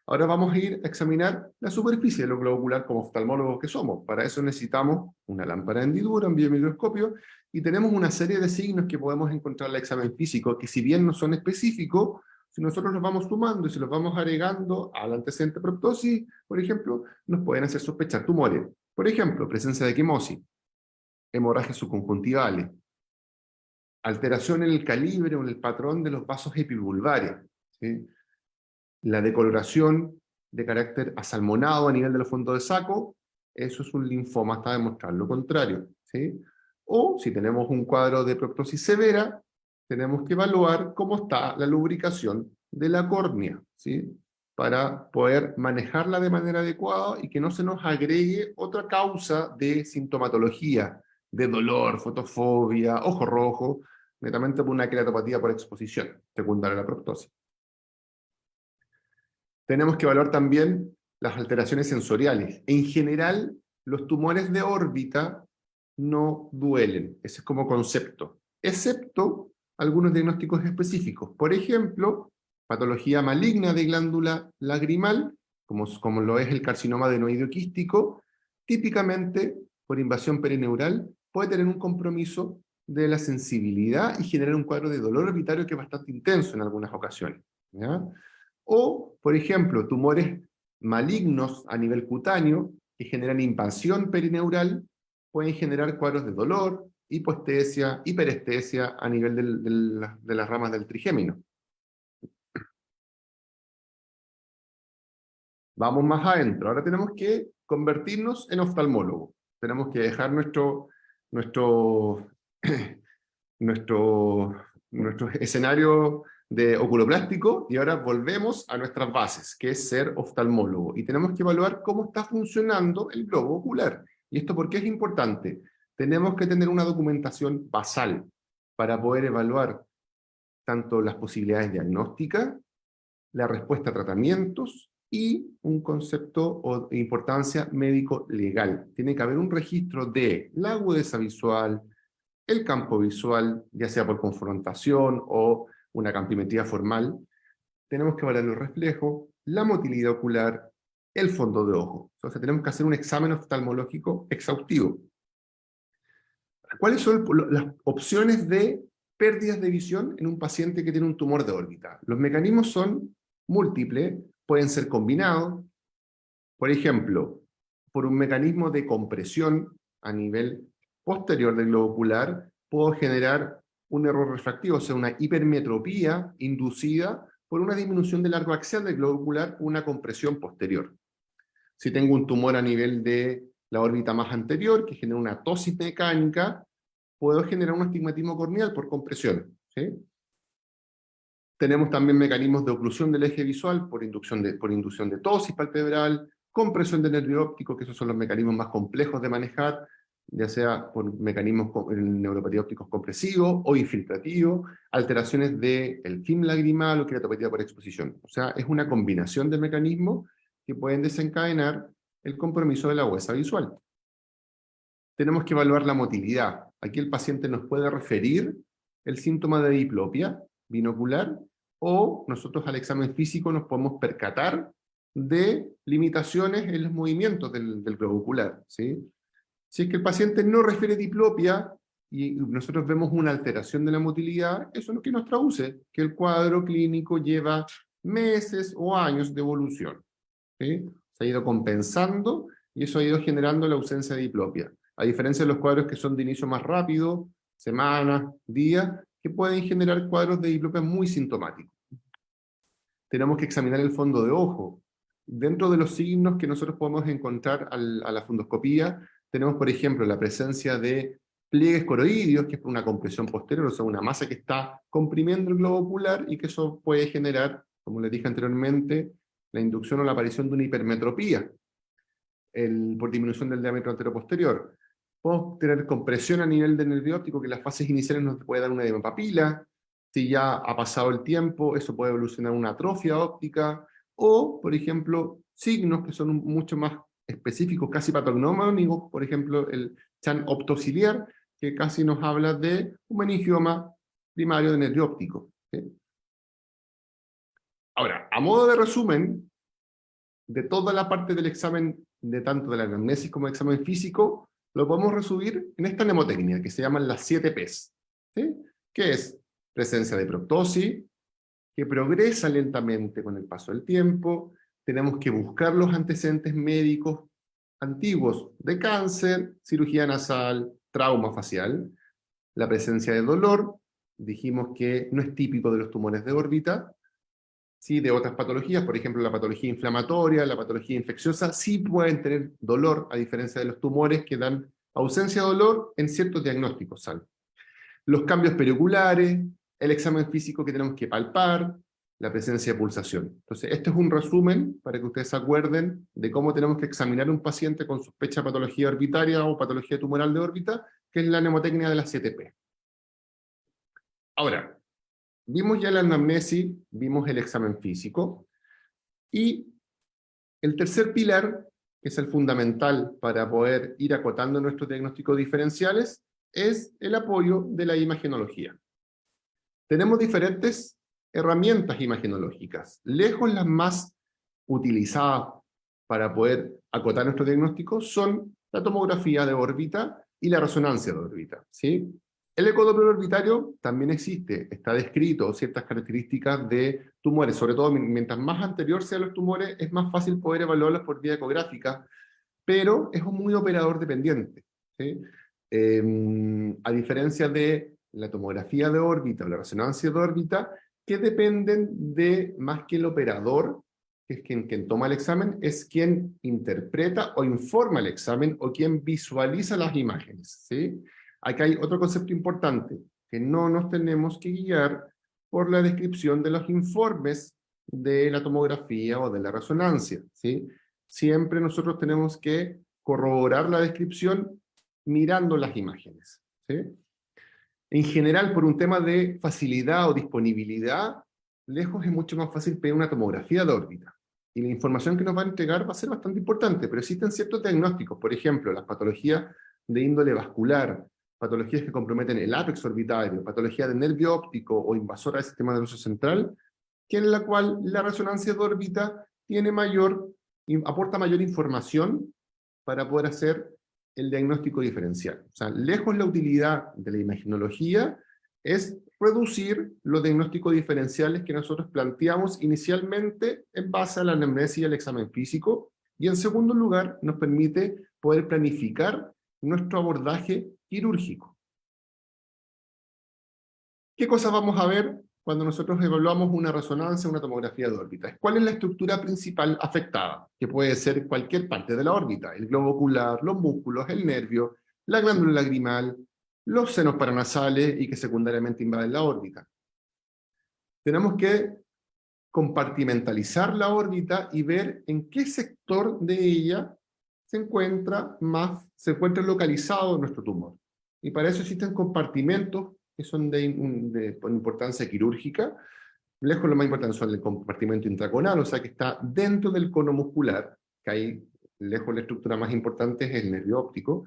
Ahora vamos a ir a examinar la superficie del globo ocular como oftalmólogos que somos. Para eso necesitamos una lámpara de hendidura, un biomicroscopio, y tenemos una serie de signos que podemos encontrar en el examen físico, que si bien no son específicos, si nosotros los vamos sumando y si los vamos agregando al antecedente proptosis, por ejemplo, nos pueden hacer sospechar tumores. Por ejemplo, presencia de quimosis, hemorragias subconjuntivales, alteración en el calibre o en el patrón de los vasos epivulvares, ¿sí? La decoloración de carácter asalmonado a nivel de los fondos de saco, eso es un linfoma, hasta demostrar lo contrario, ¿sí? O si tenemos un cuadro de proptosis severa, tenemos que evaluar cómo está la lubricación de la córnea, ¿sí? Para poder manejarla de manera adecuada y que no se nos agregue otra causa de sintomatología, de dolor, fotofobia, ojo rojo, netamente por una queratopatía por exposición secundaria a la proptosis. Tenemos que evaluar también las alteraciones sensoriales. En general, los tumores de órbita no duelen, ese es como concepto, excepto algunos diagnósticos específicos. Por ejemplo, patología maligna de glándula lagrimal, como lo es el carcinoma adenoideo quístico, típicamente por invasión perineural, puede tener un compromiso de la sensibilidad y generar un cuadro de dolor orbitario que es bastante intenso en algunas ocasiones, ¿ya? O, por ejemplo, tumores malignos a nivel cutáneo que generan invasión perineural, pueden generar cuadros de dolor, hipoestesia, hiperestesia a nivel de las ramas del trigémino. Vamos más adentro. Ahora tenemos que convertirnos en oftalmólogos. Tenemos que dejar nuestro escenario de oculoplástico y ahora volvemos a nuestras bases, que es ser oftalmólogo. Y tenemos que evaluar cómo está funcionando el globo ocular. ¿Y esto por qué es importante? Tenemos que tener una documentación basal para poder evaluar tanto las posibilidades diagnósticas, la respuesta a tratamientos y un concepto o importancia médico-legal. Tiene que haber un registro de la agudeza visual, el campo visual, ya sea por confrontación o una campimetría formal. Tenemos que evaluar los reflejos, la motilidad ocular, el fondo de ojo. Entonces tenemos que hacer un examen oftalmológico exhaustivo. ¿Cuáles son las opciones de pérdidas de visión en un paciente que tiene un tumor de órbita? Los mecanismos son múltiples, pueden ser combinados. Por ejemplo, por un mecanismo de compresión a nivel posterior del globo ocular, puedo generar un error refractivo, o sea, una hipermetropía inducida por una disminución del largo axial del globo ocular, una compresión posterior. Si tengo un tumor a nivel de la órbita más anterior, que genera una ptosis mecánica, puedo generar un astigmatismo corneal por compresión, ¿sí? Tenemos también mecanismos de oclusión del eje visual por inducción de ptosis palpebral, compresión del nervio óptico, que esos son los mecanismos más complejos de manejar, ya sea por mecanismos en neuropatía ópticos compresivos o infiltrativos, alteraciones del film lagrimal o queratopatía por exposición. O sea, es una combinación de mecanismos que pueden desencadenar el compromiso de la huesa visual. Tenemos que evaluar la motilidad. Aquí el paciente nos puede referir el síntoma de diplopia binocular, o nosotros al examen físico nos podemos percatar de limitaciones en los movimientos del globo ocular, ¿sí? Si es que el paciente no refiere diplopia y nosotros vemos una alteración de la motilidad, eso es lo que nos traduce que el cuadro clínico lleva meses o años de evolución, ¿sí? Se ha ido compensando y eso ha ido generando la ausencia de diplopia. A diferencia de los cuadros que son de inicio más rápido, semanas, días, que pueden generar cuadros de diplopia muy sintomáticos. Tenemos que examinar el fondo de ojo. Dentro de los signos que nosotros podemos encontrar a la fundoscopía, tenemos, por ejemplo, la presencia de pliegues coroideos, que es una compresión posterior, o sea, una masa que está comprimiendo el globo ocular, y que eso puede generar, como les dije anteriormente, la inducción o la aparición de una hipermetropía, por disminución del diámetro anteroposterior. Podemos tener compresión a nivel del nervio óptico, que en las fases iniciales nos puede dar una edema papila. Si ya ha pasado el tiempo, eso puede evolucionar a una atrofia óptica, o, por ejemplo, signos que son mucho más específicos, casi patognomónicos, por ejemplo, el chan optociliar, que casi nos habla de un meningioma primario de nervio óptico, ¿sí? Ahora, a modo de resumen, de toda la parte del examen, de tanto de la anamnesis como del examen físico, lo podemos resumir en esta mnemotecnia, que se llaman las 7 Ps, ¿sí? Que es presencia de proptosis, que progresa lentamente con el paso del tiempo. Tenemos que buscar los antecedentes médicos antiguos de cáncer, cirugía nasal, trauma facial. La presencia de dolor, dijimos que no es típico de los tumores de órbita, sí, de otras patologías, por ejemplo la patología inflamatoria, la patología infecciosa, sí pueden tener dolor, a diferencia de los tumores que dan ausencia de dolor en ciertos diagnósticos, ¿sabes? Los cambios perioculares, el examen físico que tenemos que palpar, la presencia de pulsación. Entonces, este es un resumen para que ustedes se acuerden de cómo tenemos que examinar a un paciente con sospecha de patología orbitaria o patología tumoral de órbita, que es la mnemotecnia de las 7 P. Ahora, vimos ya la anamnesis, vimos el examen físico, y el tercer pilar, que es el fundamental para poder ir acotando nuestros diagnósticos diferenciales, es el apoyo de la imagenología. Tenemos diferentes herramientas imagenológicas. Lejos las más utilizadas para poder acotar nuestro diagnóstico son la tomografía de órbita y la resonancia de órbita, ¿sí? El ecodoppler orbitario también existe, está descrito ciertas características de tumores, sobre todo mientras más anterior sean los tumores, es más fácil poder evaluarlos por vía ecográfica, pero es muy operador dependiente, ¿sí? A diferencia de la tomografía de órbita o la resonancia de órbita, que dependen de más que el operador, que es quien toma el examen, es quien interpreta o informa el examen o quien visualiza las imágenes, ¿sí? Acá hay otro concepto importante, que no nos tenemos que guiar por la descripción de los informes de la tomografía o de la resonancia, ¿sí? Siempre nosotros tenemos que corroborar la descripción mirando las imágenes, ¿sí? En general, por un tema de facilidad o disponibilidad, lejos es mucho más fácil pedir una tomografía de órbita. Y la información que nos va a entregar va a ser bastante importante, pero existen ciertos diagnósticos, por ejemplo, las patologías de índole vascular, patologías que comprometen el ápex orbitario, patología de nervio óptico o invasora del sistema nervioso central, que en la cual la resonancia de órbita tiene aporta mayor información para poder hacer el diagnóstico diferencial. O sea, lejos la utilidad de la imagenología es reducir los diagnósticos diferenciales que nosotros planteamos inicialmente en base a la anamnesis y al examen físico, y en segundo lugar nos permite poder planificar nuestro abordaje quirúrgico. ¿Qué cosas vamos a ver cuando nosotros evaluamos una resonancia, una tomografía de órbita? ¿Cuál es la estructura principal afectada? Que puede ser cualquier parte de la órbita, el globo ocular, los músculos, el nervio, la glándula lagrimal, los senos paranasales y que secundariamente invaden la órbita. Tenemos que compartimentalizar la órbita y ver en qué sector de ella se encuentra localizado nuestro tumor. Y para eso existen compartimentos que son de importancia quirúrgica. Lejos lo más importante son el compartimento intraconal, o sea que está dentro del cono muscular, que ahí lejos la estructura más importante es el nervio óptico.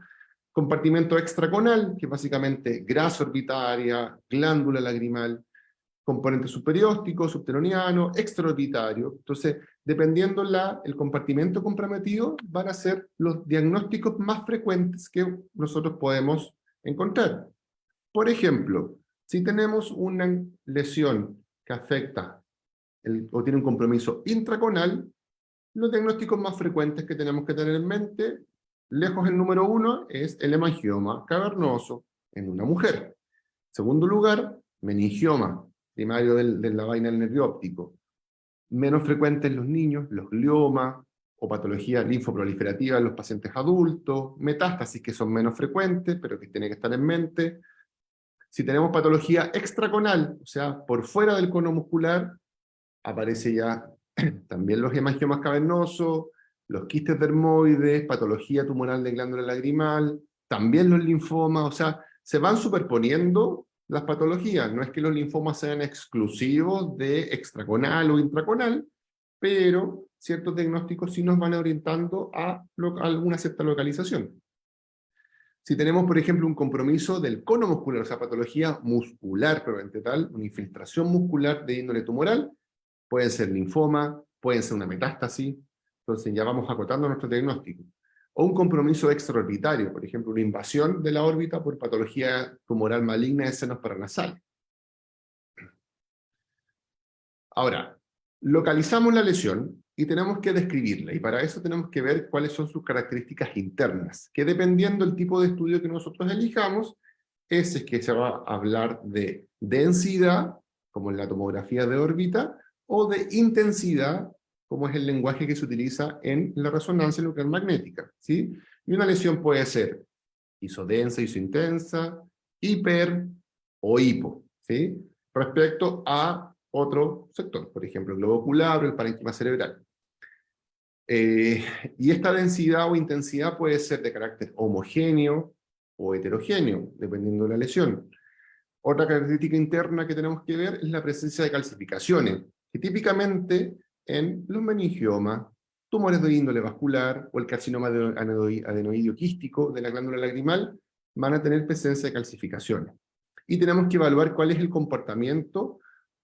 Compartimento extraconal, que es básicamente grasa orbitaria, glándula lagrimal, componente superióptico, subteroniano, extraorbitario. Entonces, dependiendo el compartimento comprometido, van a ser los diagnósticos más frecuentes que nosotros podemos encontrar. Por ejemplo, si tenemos una lesión que afecta o tiene un compromiso intraconal, los diagnósticos más frecuentes que tenemos que tener en mente, lejos el número 1, es el hemangioma cavernoso en una mujer. Segundo lugar, meningioma primario de la vaina del nervio óptico. Menos frecuentes en los niños, los gliomas, o patología linfoproliferativa en los pacientes adultos, metástasis que son menos frecuentes, pero que tienen que estar en mente. Si tenemos patología extraconal, o sea, por fuera del cono muscular, aparece ya también los hemangiomas cavernosos, los quistes dermoides, patología tumoral de glándula lagrimal, también los linfomas, o sea, se van superponiendo las patologías. No es que los linfomas sean exclusivos de extraconal o intraconal, pero ciertos diagnósticos sí nos van orientando a alguna cierta localización. Si tenemos, por ejemplo, un compromiso del cono muscular, o sea, patología muscular probablemente tal, una infiltración muscular de índole tumoral, pueden ser linfoma, pueden ser una metástasis, entonces ya vamos acotando nuestro diagnóstico. O un compromiso extraorbitario, por ejemplo, una invasión de la órbita por patología tumoral maligna de senos paranasales. Ahora, localizamos la lesión y tenemos que describirla, y para eso tenemos que ver cuáles son sus características internas, que dependiendo del tipo de estudio que nosotros elijamos, es que se va a hablar de densidad, como en la tomografía de órbita, o de intensidad, como es el lenguaje que se utiliza en la resonancia nuclear magnética, ¿sí? Y una lesión puede ser isodensa, isointensa, hiper o hipo, ¿sí? Respecto a otro sector, por ejemplo, el globo ocular o el parénquima cerebral. Y esta densidad o intensidad puede ser de carácter homogéneo o heterogéneo, dependiendo de la lesión. Otra característica interna que tenemos que ver es la presencia de calcificaciones, que típicamente en los meningiomas, tumores de índole vascular o el carcinoma adenoideo quístico de la glándula lagrimal van a tener presencia de calcificaciones. Y tenemos que evaluar cuál es el comportamiento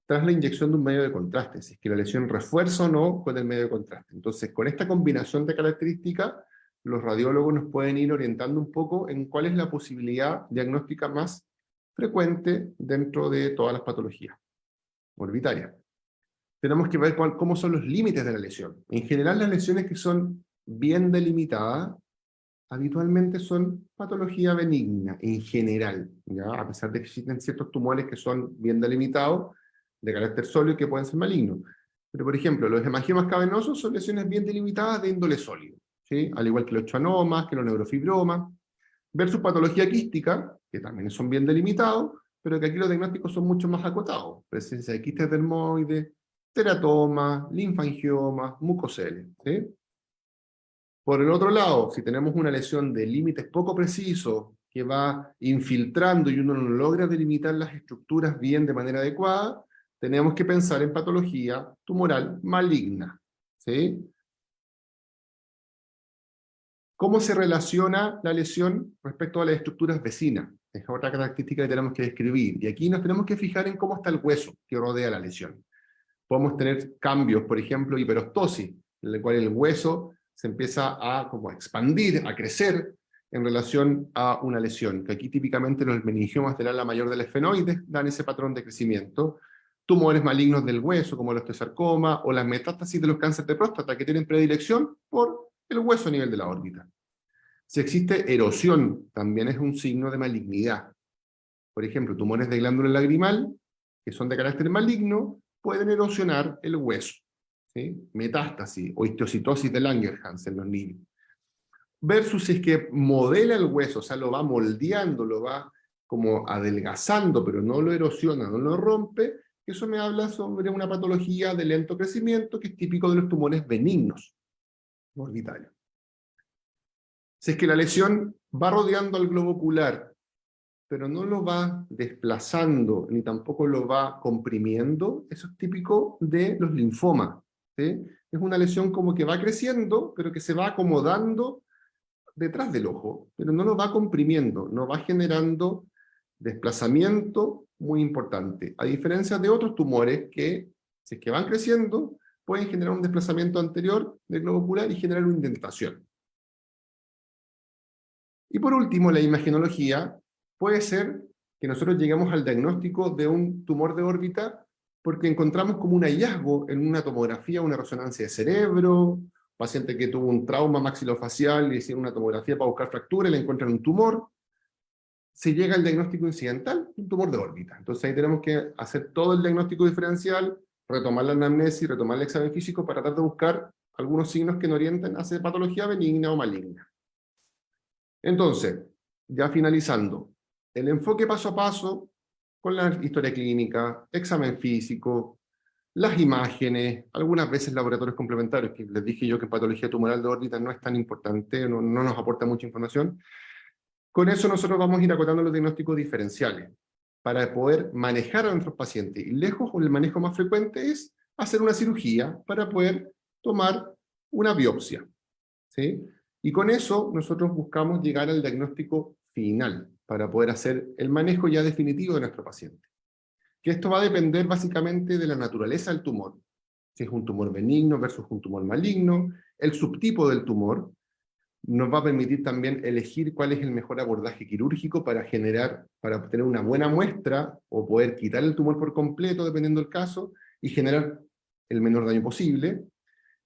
tras la inyección de un medio de contraste, si es que la lesión refuerza o no con el medio de contraste. Entonces, con esta combinación de características, los radiólogos nos pueden ir orientando un poco en cuál es la posibilidad diagnóstica más frecuente dentro de todas las patologías orbitarias. Tenemos que ver cómo son los límites de la lesión. En general, las lesiones que son bien delimitadas, habitualmente son patología benigna, en general, ¿ya? A pesar de que existen ciertos tumores que son bien delimitados, de carácter sólido, que pueden ser malignos. Pero, por ejemplo, los hemangiomas cavernosos son lesiones bien delimitadas de índole sólido, ¿sí? Al igual que los schwannomas, que los neurofibromas, versus patología quística, que también son bien delimitados, pero que aquí los diagnósticos son mucho más acotados. Presencia de quistes dermoides, teratomas, linfangiomas, mucoceles, ¿sí? Por el otro lado, si tenemos una lesión de límites poco precisos, que va infiltrando y uno no logra delimitar las estructuras bien de manera adecuada, tenemos que pensar en patología tumoral maligna, ¿sí? ¿Cómo se relaciona la lesión respecto a las estructuras vecinas? Es otra característica que tenemos que describir. Y aquí nos tenemos que fijar en cómo está el hueso que rodea la lesión. Podemos tener cambios, por ejemplo, hiperostosis, en el cual el hueso se empieza a expandir, a crecer en relación a una lesión, que aquí típicamente los meningiomas del ala mayor del esfenoide dan ese patrón de crecimiento. Tumores malignos del hueso, como el osteosarcoma, o las metástasis de los cánceres de próstata, que tienen predilección por el hueso a nivel de la órbita. Si existe erosión, también es un signo de malignidad. Por ejemplo, tumores de glándula lagrimal, que son de carácter maligno, pueden erosionar el hueso, ¿sí? Metástasis o histiocytosis de Langerhans en los niños. Versus si es que modela el hueso, o sea, lo va moldeando, lo va como adelgazando, pero no lo erosiona, no lo rompe, eso me habla sobre una patología de lento crecimiento que es típico de los tumores benignos orbitales. Si es que la lesión va rodeando al globo ocular, pero no lo va desplazando, ni tampoco lo va comprimiendo, eso es típico de los linfomas, ¿sí? Es una lesión como que va creciendo, pero que se va acomodando detrás del ojo, pero no lo va comprimiendo, no va generando desplazamiento muy importante, a diferencia de otros tumores que, si es que van creciendo, pueden generar un desplazamiento anterior del globo ocular y generar una indentación. Y por último, la imagenología puede ser que nosotros lleguemos al diagnóstico de un tumor de órbita porque encontramos como un hallazgo en una tomografía, una resonancia de cerebro, paciente que tuvo un trauma maxilofacial y hicieron una tomografía para buscar fractura y le encuentran un tumor, se llega al diagnóstico incidental, un tumor de órbita. Entonces ahí tenemos que hacer todo el diagnóstico diferencial, retomar la anamnesis, retomar el examen físico para tratar de buscar algunos signos que nos orienten hacia patología benigna o maligna. Entonces, ya finalizando, el enfoque paso a paso con la historia clínica, examen físico, las imágenes, algunas veces laboratorios complementarios, que les dije yo que patología tumoral de órbita no es tan importante, no nos aporta mucha información. Con eso nosotros vamos a ir acotando los diagnósticos diferenciales para poder manejar a nuestros pacientes. Y lejos, el manejo más frecuente es hacer una cirugía para poder tomar una biopsia, ¿sí? Y con eso nosotros buscamos llegar al diagnóstico final para poder hacer el manejo ya definitivo de nuestro paciente. Que esto va a depender básicamente de la naturaleza del tumor, si es un tumor benigno versus un tumor maligno, el subtipo del tumor, nos va a permitir también elegir cuál es el mejor abordaje quirúrgico para obtener una buena muestra, o poder quitar el tumor por completo, dependiendo del caso, y generar el menor daño posible.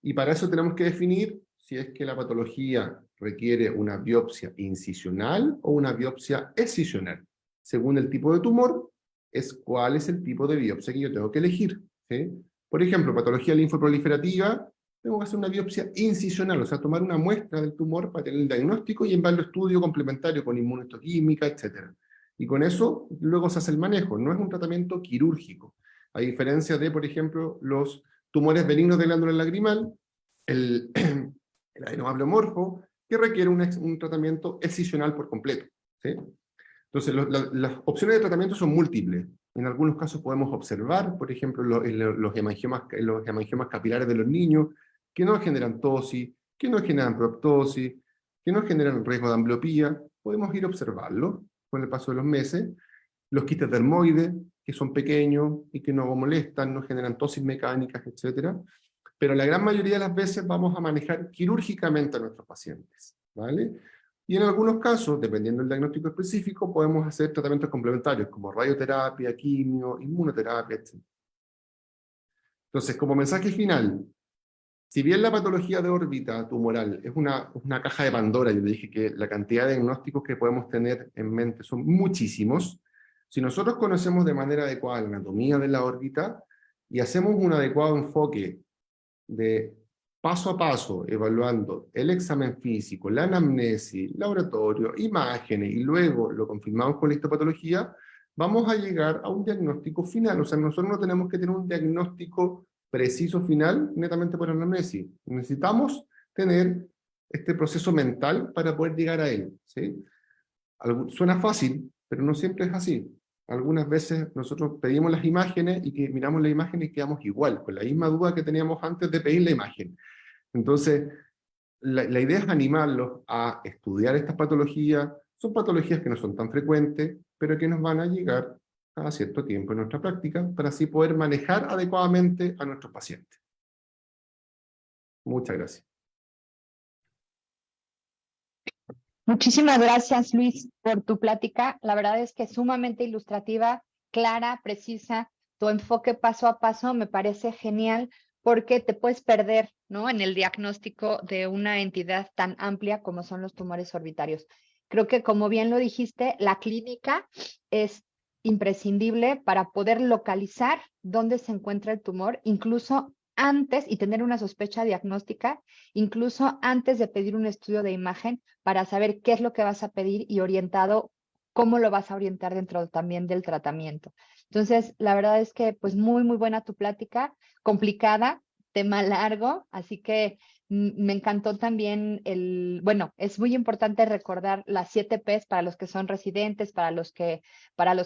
Y para eso tenemos que definir si es que la patología requiere una biopsia incisional o una biopsia excisional. Según el tipo de tumor, es cuál es el tipo de biopsia que yo tengo que elegir, ¿sí? Por ejemplo, patología linfoproliferativa, tengo que hacer una biopsia incisional, o sea, tomar una muestra del tumor para tener el diagnóstico y enviarlo a estudio complementario con inmunohistoquímica, etc. Y con eso luego se hace el manejo, no es un tratamiento quirúrgico. A diferencia de, por ejemplo, los tumores benignos de glándula lagrimal, el adenoablomorfo, que requiere un tratamiento excisional por completo, ¿sí? Entonces, las opciones de tratamiento son múltiples. En algunos casos podemos observar, por ejemplo, los hemangiomas capilares de los niños, que no generan tosis, que no generan proptosis, que no generan riesgo de ambliopía. Podemos ir observarlo con el paso de los meses. Los quistes dermoides, que son pequeños y que no molestan, no generan tosis mecánicas, etc. Pero la gran mayoría de las veces vamos a manejar quirúrgicamente a nuestros pacientes, ¿vale? Y en algunos casos, dependiendo del diagnóstico específico, podemos hacer tratamientos complementarios, como radioterapia, quimio, inmunoterapia, etc. Entonces, como mensaje final, si bien la patología de órbita tumoral es una caja de Pandora, yo dije que la cantidad de diagnósticos que podemos tener en mente son muchísimos, si nosotros conocemos de manera adecuada la anatomía de la órbita y hacemos un adecuado enfoque de paso a paso, evaluando el examen físico, la anamnesis, laboratorio, imágenes, y luego lo confirmamos con la histopatología, vamos a llegar a un diagnóstico final. O sea, nosotros no tenemos que tener un diagnóstico preciso final netamente por anamnesis. Necesitamos tener este proceso mental para poder llegar a él, ¿sí? Suena fácil, pero no siempre es así. Algunas veces nosotros pedimos las imágenes y que miramos la imagen y quedamos igual, con la misma duda que teníamos antes de pedir la imagen. Entonces, la idea es animarlos a estudiar estas patologías. Son patologías que no son tan frecuentes, pero que nos van a llegar a cierto tiempo en nuestra práctica, para así poder manejar adecuadamente a nuestros pacientes. Muchas gracias. Muchísimas gracias, Luis, por tu plática. La verdad es que es sumamente ilustrativa, clara, precisa. Tu enfoque paso a paso me parece genial porque te puedes perder, ¿no?, en el diagnóstico de una entidad tan amplia como son los tumores orbitarios. Creo que, como bien lo dijiste, la clínica es imprescindible para poder localizar dónde se encuentra el tumor, incluso antes, y tener una sospecha diagnóstica, incluso antes de pedir un estudio de imagen para saber qué es lo que vas a pedir y orientado, cómo lo vas a orientar dentro también del tratamiento. Entonces, la verdad es que pues muy, muy buena tu plática, complicada, tema largo, así que me encantó también bueno, es muy importante recordar las 7 Ps para los que son residentes, para los que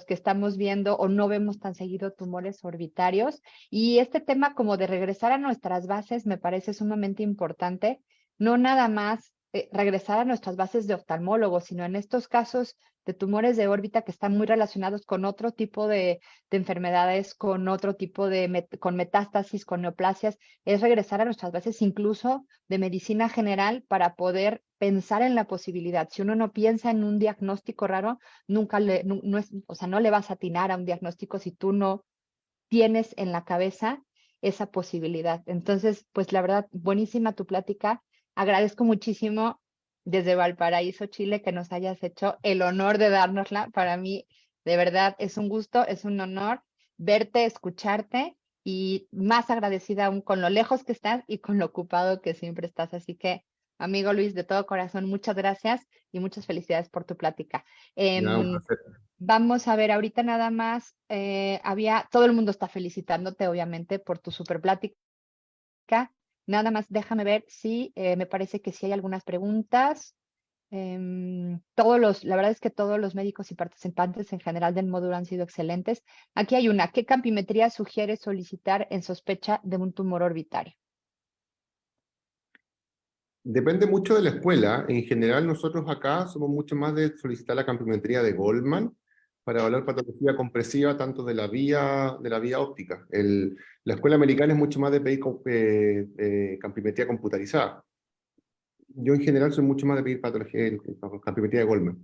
estamos viendo o no vemos tan seguido tumores orbitarios. Y este tema como de regresar a nuestras bases me parece sumamente importante, no nada más regresar a nuestras bases de oftalmólogos, sino en estos casos de tumores de órbita que están muy relacionados con otro tipo de enfermedades, con otro tipo con metástasis, con neoplasias, es regresar a nuestras bases incluso de medicina general para poder pensar en la posibilidad. Si uno no piensa en un diagnóstico raro, nunca o sea, no le vas a atinar a un diagnóstico si tú no tienes en la cabeza esa posibilidad. Entonces, pues la verdad, buenísima tu plática. Agradezco muchísimo desde Valparaíso, Chile, que nos hayas hecho el honor de dárnosla. Para mí, de verdad, es un gusto, es un honor verte, escucharte y más agradecida aún con lo lejos que estás y con lo ocupado que siempre estás. Así que, amigo Luis, de todo corazón, muchas gracias y muchas felicidades por tu plática. Ya, un placer. Vamos a ver, ahorita nada más, todo el mundo está felicitándote, obviamente, por tu super plática. Nada más déjame ver si, me parece que sí hay algunas preguntas. La verdad es que todos los médicos y participantes en general del módulo han sido excelentes. Aquí hay una, ¿qué campimetría sugiere solicitar en sospecha de un tumor orbitario? Depende mucho de la escuela. En general, nosotros acá somos mucho más de solicitar la campimetría de Goldman para evaluar patología compresiva tanto de la vía óptica. La escuela americana es mucho más de pedir campimetría computarizada. Yo en general soy mucho más de pedir campimetría de Goldman.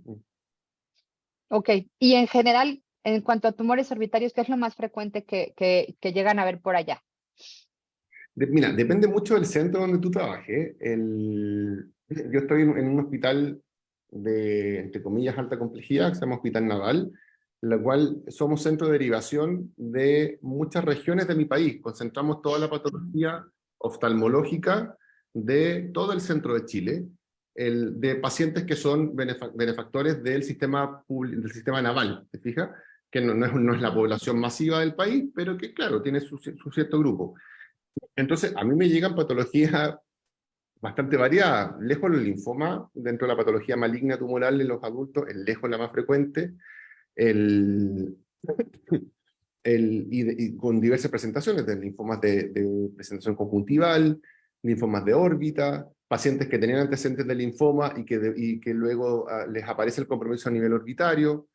Ok, y en general, en cuanto a tumores orbitarios, ¿qué es lo más frecuente que llegan a ver por allá? Mira, depende mucho del centro donde tú trabajes. Yo estoy en un hospital de, entre comillas, alta complejidad, que se llama Hospital Naval, en la cual somos centro de derivación de muchas regiones de mi país. Concentramos toda la patología oftalmológica de todo el centro de Chile, de pacientes que son benefactores del sistema naval, ¿te fijas? Que no es la población masiva del país, pero que, claro, tiene su cierto grupo. Entonces, a mí me llegan patologías bastante variadas. Lejos el linfoma, dentro de la patología maligna tumoral en los adultos, es lejos la más frecuente, y con diversas presentaciones, de linfomas de presentación conjuntival, linfomas de órbita, pacientes que tenían antecedentes de linfoma y que luego les aparece el compromiso a nivel orbitario.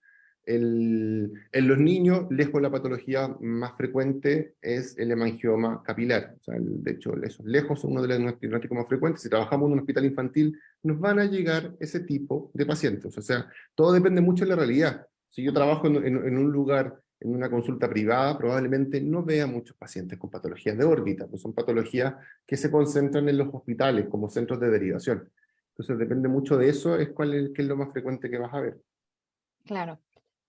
En los niños, lejos la patología más frecuente es el hemangioma capilar. O sea, de hecho, esos lejos son uno de los diagnósticos más frecuentes. Si trabajamos en un hospital infantil, nos van a llegar ese tipo de pacientes. O sea, todo depende mucho de la realidad. Si yo trabajo en un lugar, en una consulta privada, probablemente no vea muchos pacientes con patologías de órbita, pues son patologías que se concentran en los hospitales como centros de derivación. Entonces depende mucho de eso, qué es lo más frecuente que vas a ver. Claro.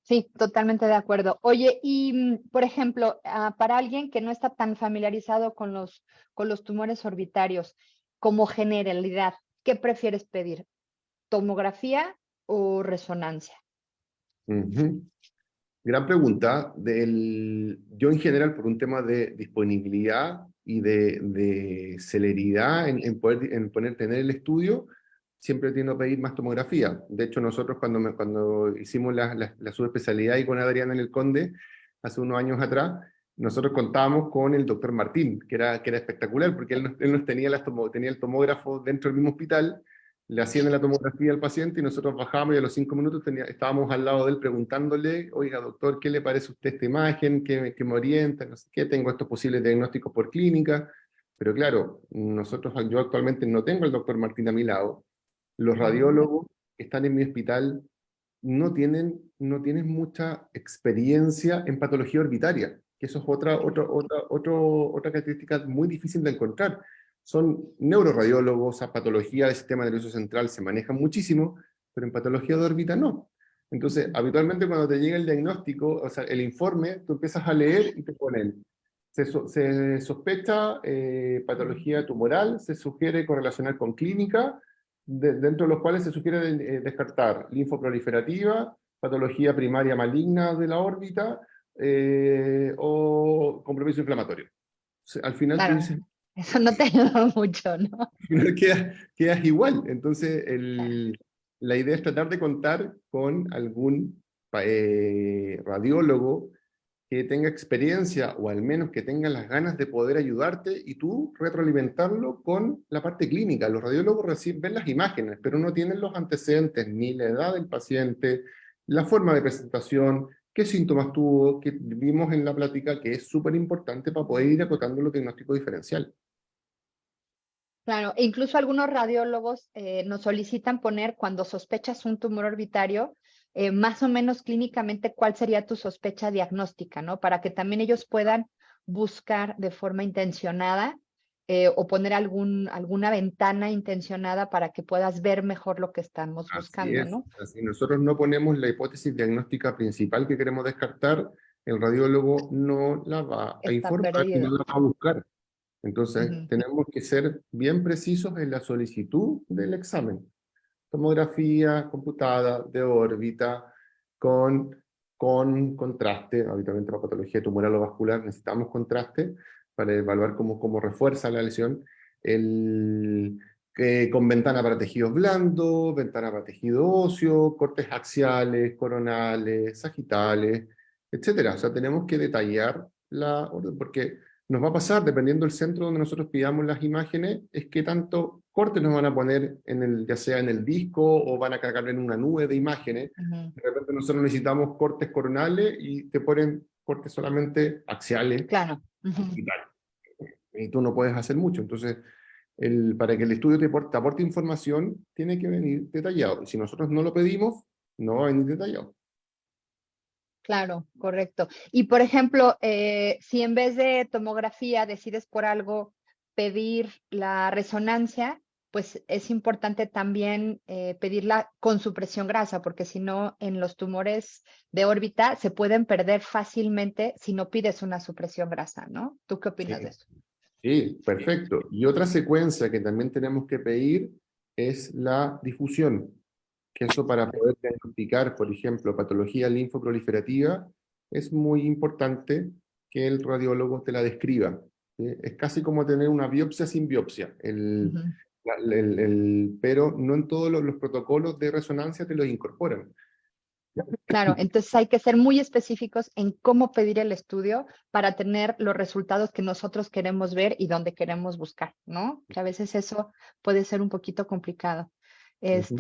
Sí, totalmente de acuerdo. Oye, y por ejemplo, para alguien que no está tan familiarizado con los tumores orbitarios, como generalidad, ¿qué prefieres pedir? ¿Tomografía o resonancia? Ujú. Gran pregunta. Yo en general, por un tema de disponibilidad y de celeridad en poder tener el estudio, siempre tiendo a pedir más tomografía. De hecho, nosotros cuando hicimos la subespecialidad y con Adriana en el Conde, hace unos años atrás, nosotros contábamos con el doctor Martín, que era espectacular, porque él nos tenía el tomógrafo dentro del mismo hospital, le hacían la tomografía al paciente y nosotros bajábamos y a los 5 minutos estábamos al lado de él preguntándole: oiga doctor, ¿qué le parece a usted esta imagen? ¿Qué me orienta? No sé qué, tengo estos posibles diagnósticos por clínica. Pero claro, yo actualmente no tengo al doctor Martín a mi lado. Los radiólogos que están en mi hospital no tienen mucha experiencia en patología orbitaria, que eso es otra característica muy difícil de encontrar. Son neuroradiólogos, a patología del sistema nervioso central se manejan muchísimo, pero en patología de órbita no. Entonces, habitualmente cuando te llega el diagnóstico, o sea, el informe, tú empiezas a leer y te ponen, se sospecha patología tumoral, se sugiere correlacionar con clínica, dentro de los cuales se sugiere descartar linfoproliferativa, patología primaria maligna de la órbita, o compromiso inflamatorio. O sea, al final tú Claro, dices, eso no te ayuda mucho, ¿no? al final quedas igual. Entonces, Claro. la idea es tratar de contar con algún radiólogo que tenga experiencia o al menos que tenga las ganas de poder ayudarte y tú retroalimentarlo con la parte clínica. Los radiólogos recién ven las imágenes, pero no tienen los antecedentes, ni la edad del paciente, la forma de presentación, qué síntomas tuvo, que vimos en la plática, que es súper importante para poder ir acotando el diagnóstico diferencial. Claro, e incluso algunos radiólogos nos solicitan poner cuando sospechas un tumor orbitario, más o menos clínicamente cuál sería tu sospecha diagnóstica, ¿no? Para que también ellos puedan buscar de forma intencionada o poner alguna ventana intencionada para que puedas ver mejor lo que estamos Así buscando, es. ¿no? Si nosotros no ponemos la hipótesis diagnóstica principal que queremos descartar, el radiólogo no la va a Está informar y no perdido. la va a buscar. Entonces, Ujú. tenemos que ser bien precisos en la solicitud del examen. Tomografía computada de órbita con, con contraste. Habitualmente la patología tumoral o vascular necesitamos contraste para evaluar cómo refuerza la lesión. Con ventana para tejidos blandos, ventana para tejido óseo, cortes axiales, coronales, sagitales, etcétera. O sea, tenemos que detallar porque nos va a pasar, dependiendo del centro donde nosotros pidamos las imágenes, es qué tanto cortes nos van a poner, ya sea en el disco o van a cargar en una nube de imágenes. Ujú. De repente nosotros necesitamos cortes coronales y te ponen cortes solamente axiales Claro. Ujú. y tal. Y tú no puedes hacer mucho. Entonces, para que el estudio te aporte información, tiene que venir detallado. Y si nosotros no lo pedimos, no va a venir detallado. Claro, correcto. Y por ejemplo, si en vez de tomografía decides por algo pedir la resonancia, pues es importante también pedirla con supresión grasa, porque si no, en los tumores de órbita se pueden perder fácilmente si no pides una supresión grasa, ¿no? ¿Tú qué opinas de Sí. eso? Sí, perfecto. Y otra secuencia que también tenemos que pedir es la difusión, que eso para poder diagnosticar, por ejemplo, patología linfoproliferativa, es muy importante que el radiólogo te la describa. ¿Sí? Es casi como tener una biopsia sin biopsia, Ujú. pero no en todos los protocolos de resonancia te los incorporan. Claro, entonces hay que ser muy específicos en cómo pedir el estudio para tener los resultados que nosotros queremos ver y donde queremos buscar, ¿no? Que a veces eso puede ser un poquito complicado. Ujú.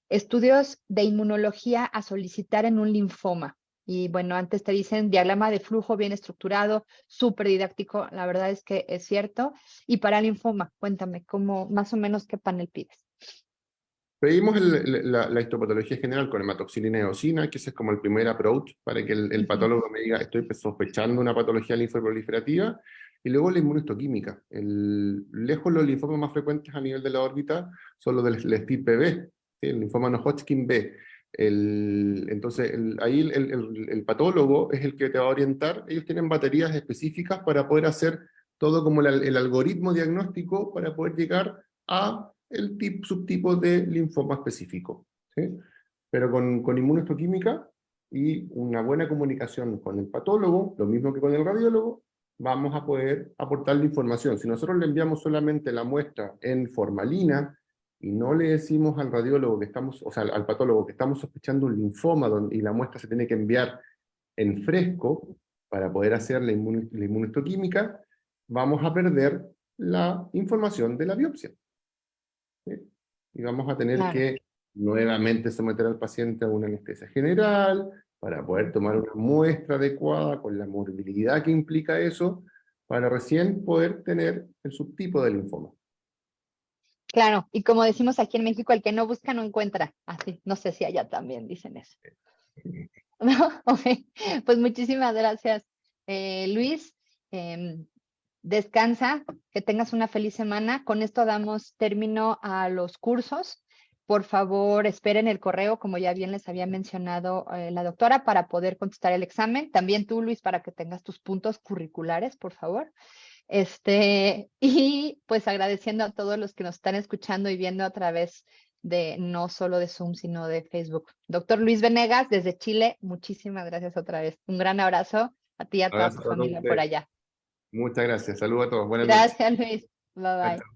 Estudios de inmunología a solicitar en un linfoma. Y bueno, antes te dicen diagrama de flujo bien estructurado, súper didáctico, la verdad es que es cierto. Y para linfoma, cuéntame, ¿cómo más o menos qué panel pides? Pedimos la histopatología general con hematoxilina y eosina, que ese es como el primer approach para que el Ujú. patólogo me diga, estoy sospechando una patología linfoproliferativa, y luego la inmunohistoquímica. Lejos los linfomas más frecuentes a nivel de la órbita son los del tipo B, ¿sí? El linfoma no Hodgkin B. Entonces, ahí el patólogo es el que te va a orientar. Ellos tienen baterías específicas para poder hacer todo como el algoritmo diagnóstico para poder llegar a el subtipo de linfoma específico. ¿Sí? Pero con inmunohistoquímica y una buena comunicación con el patólogo, lo mismo que con el radiólogo, vamos a poder aportar la información. Si nosotros le enviamos solamente la muestra en formalina y no le decimos al radiólogo que estamos, o sea, al patólogo que estamos sospechando un linfoma y la muestra se tiene que enviar en fresco para poder hacer la inmunohistoquímica, vamos a perder la información de la biopsia. ¿Sí? Y vamos a tener Claro. que nuevamente someter al paciente a una anestesia general para poder tomar una muestra adecuada con la morbilidad que implica eso, para recién poder tener el subtipo del linfoma. Claro, y como decimos aquí en México, el que no busca no encuentra. Así, no sé si allá también dicen eso. ¿No? Ok, pues muchísimas gracias, Luis. Descansa, que tengas una feliz semana. Con esto damos término a los cursos. por favor, esperen el correo, como ya bien les había mencionado la doctora, para poder contestar el examen. También tú, Luis, para que tengas tus puntos curriculares, por favor. Y pues agradeciendo a todos los que nos están escuchando y viendo a través de no solo de Zoom, sino de Facebook. Doctor Luis Venegas, desde Chile, muchísimas gracias otra vez. Un gran abrazo a ti y a toda Abrazo tu a todos familia por ustedes. allá. Muchas gracias. Saludos a todos. Buenas noches. Gracias, Luis. Bye Chao, bye. chao.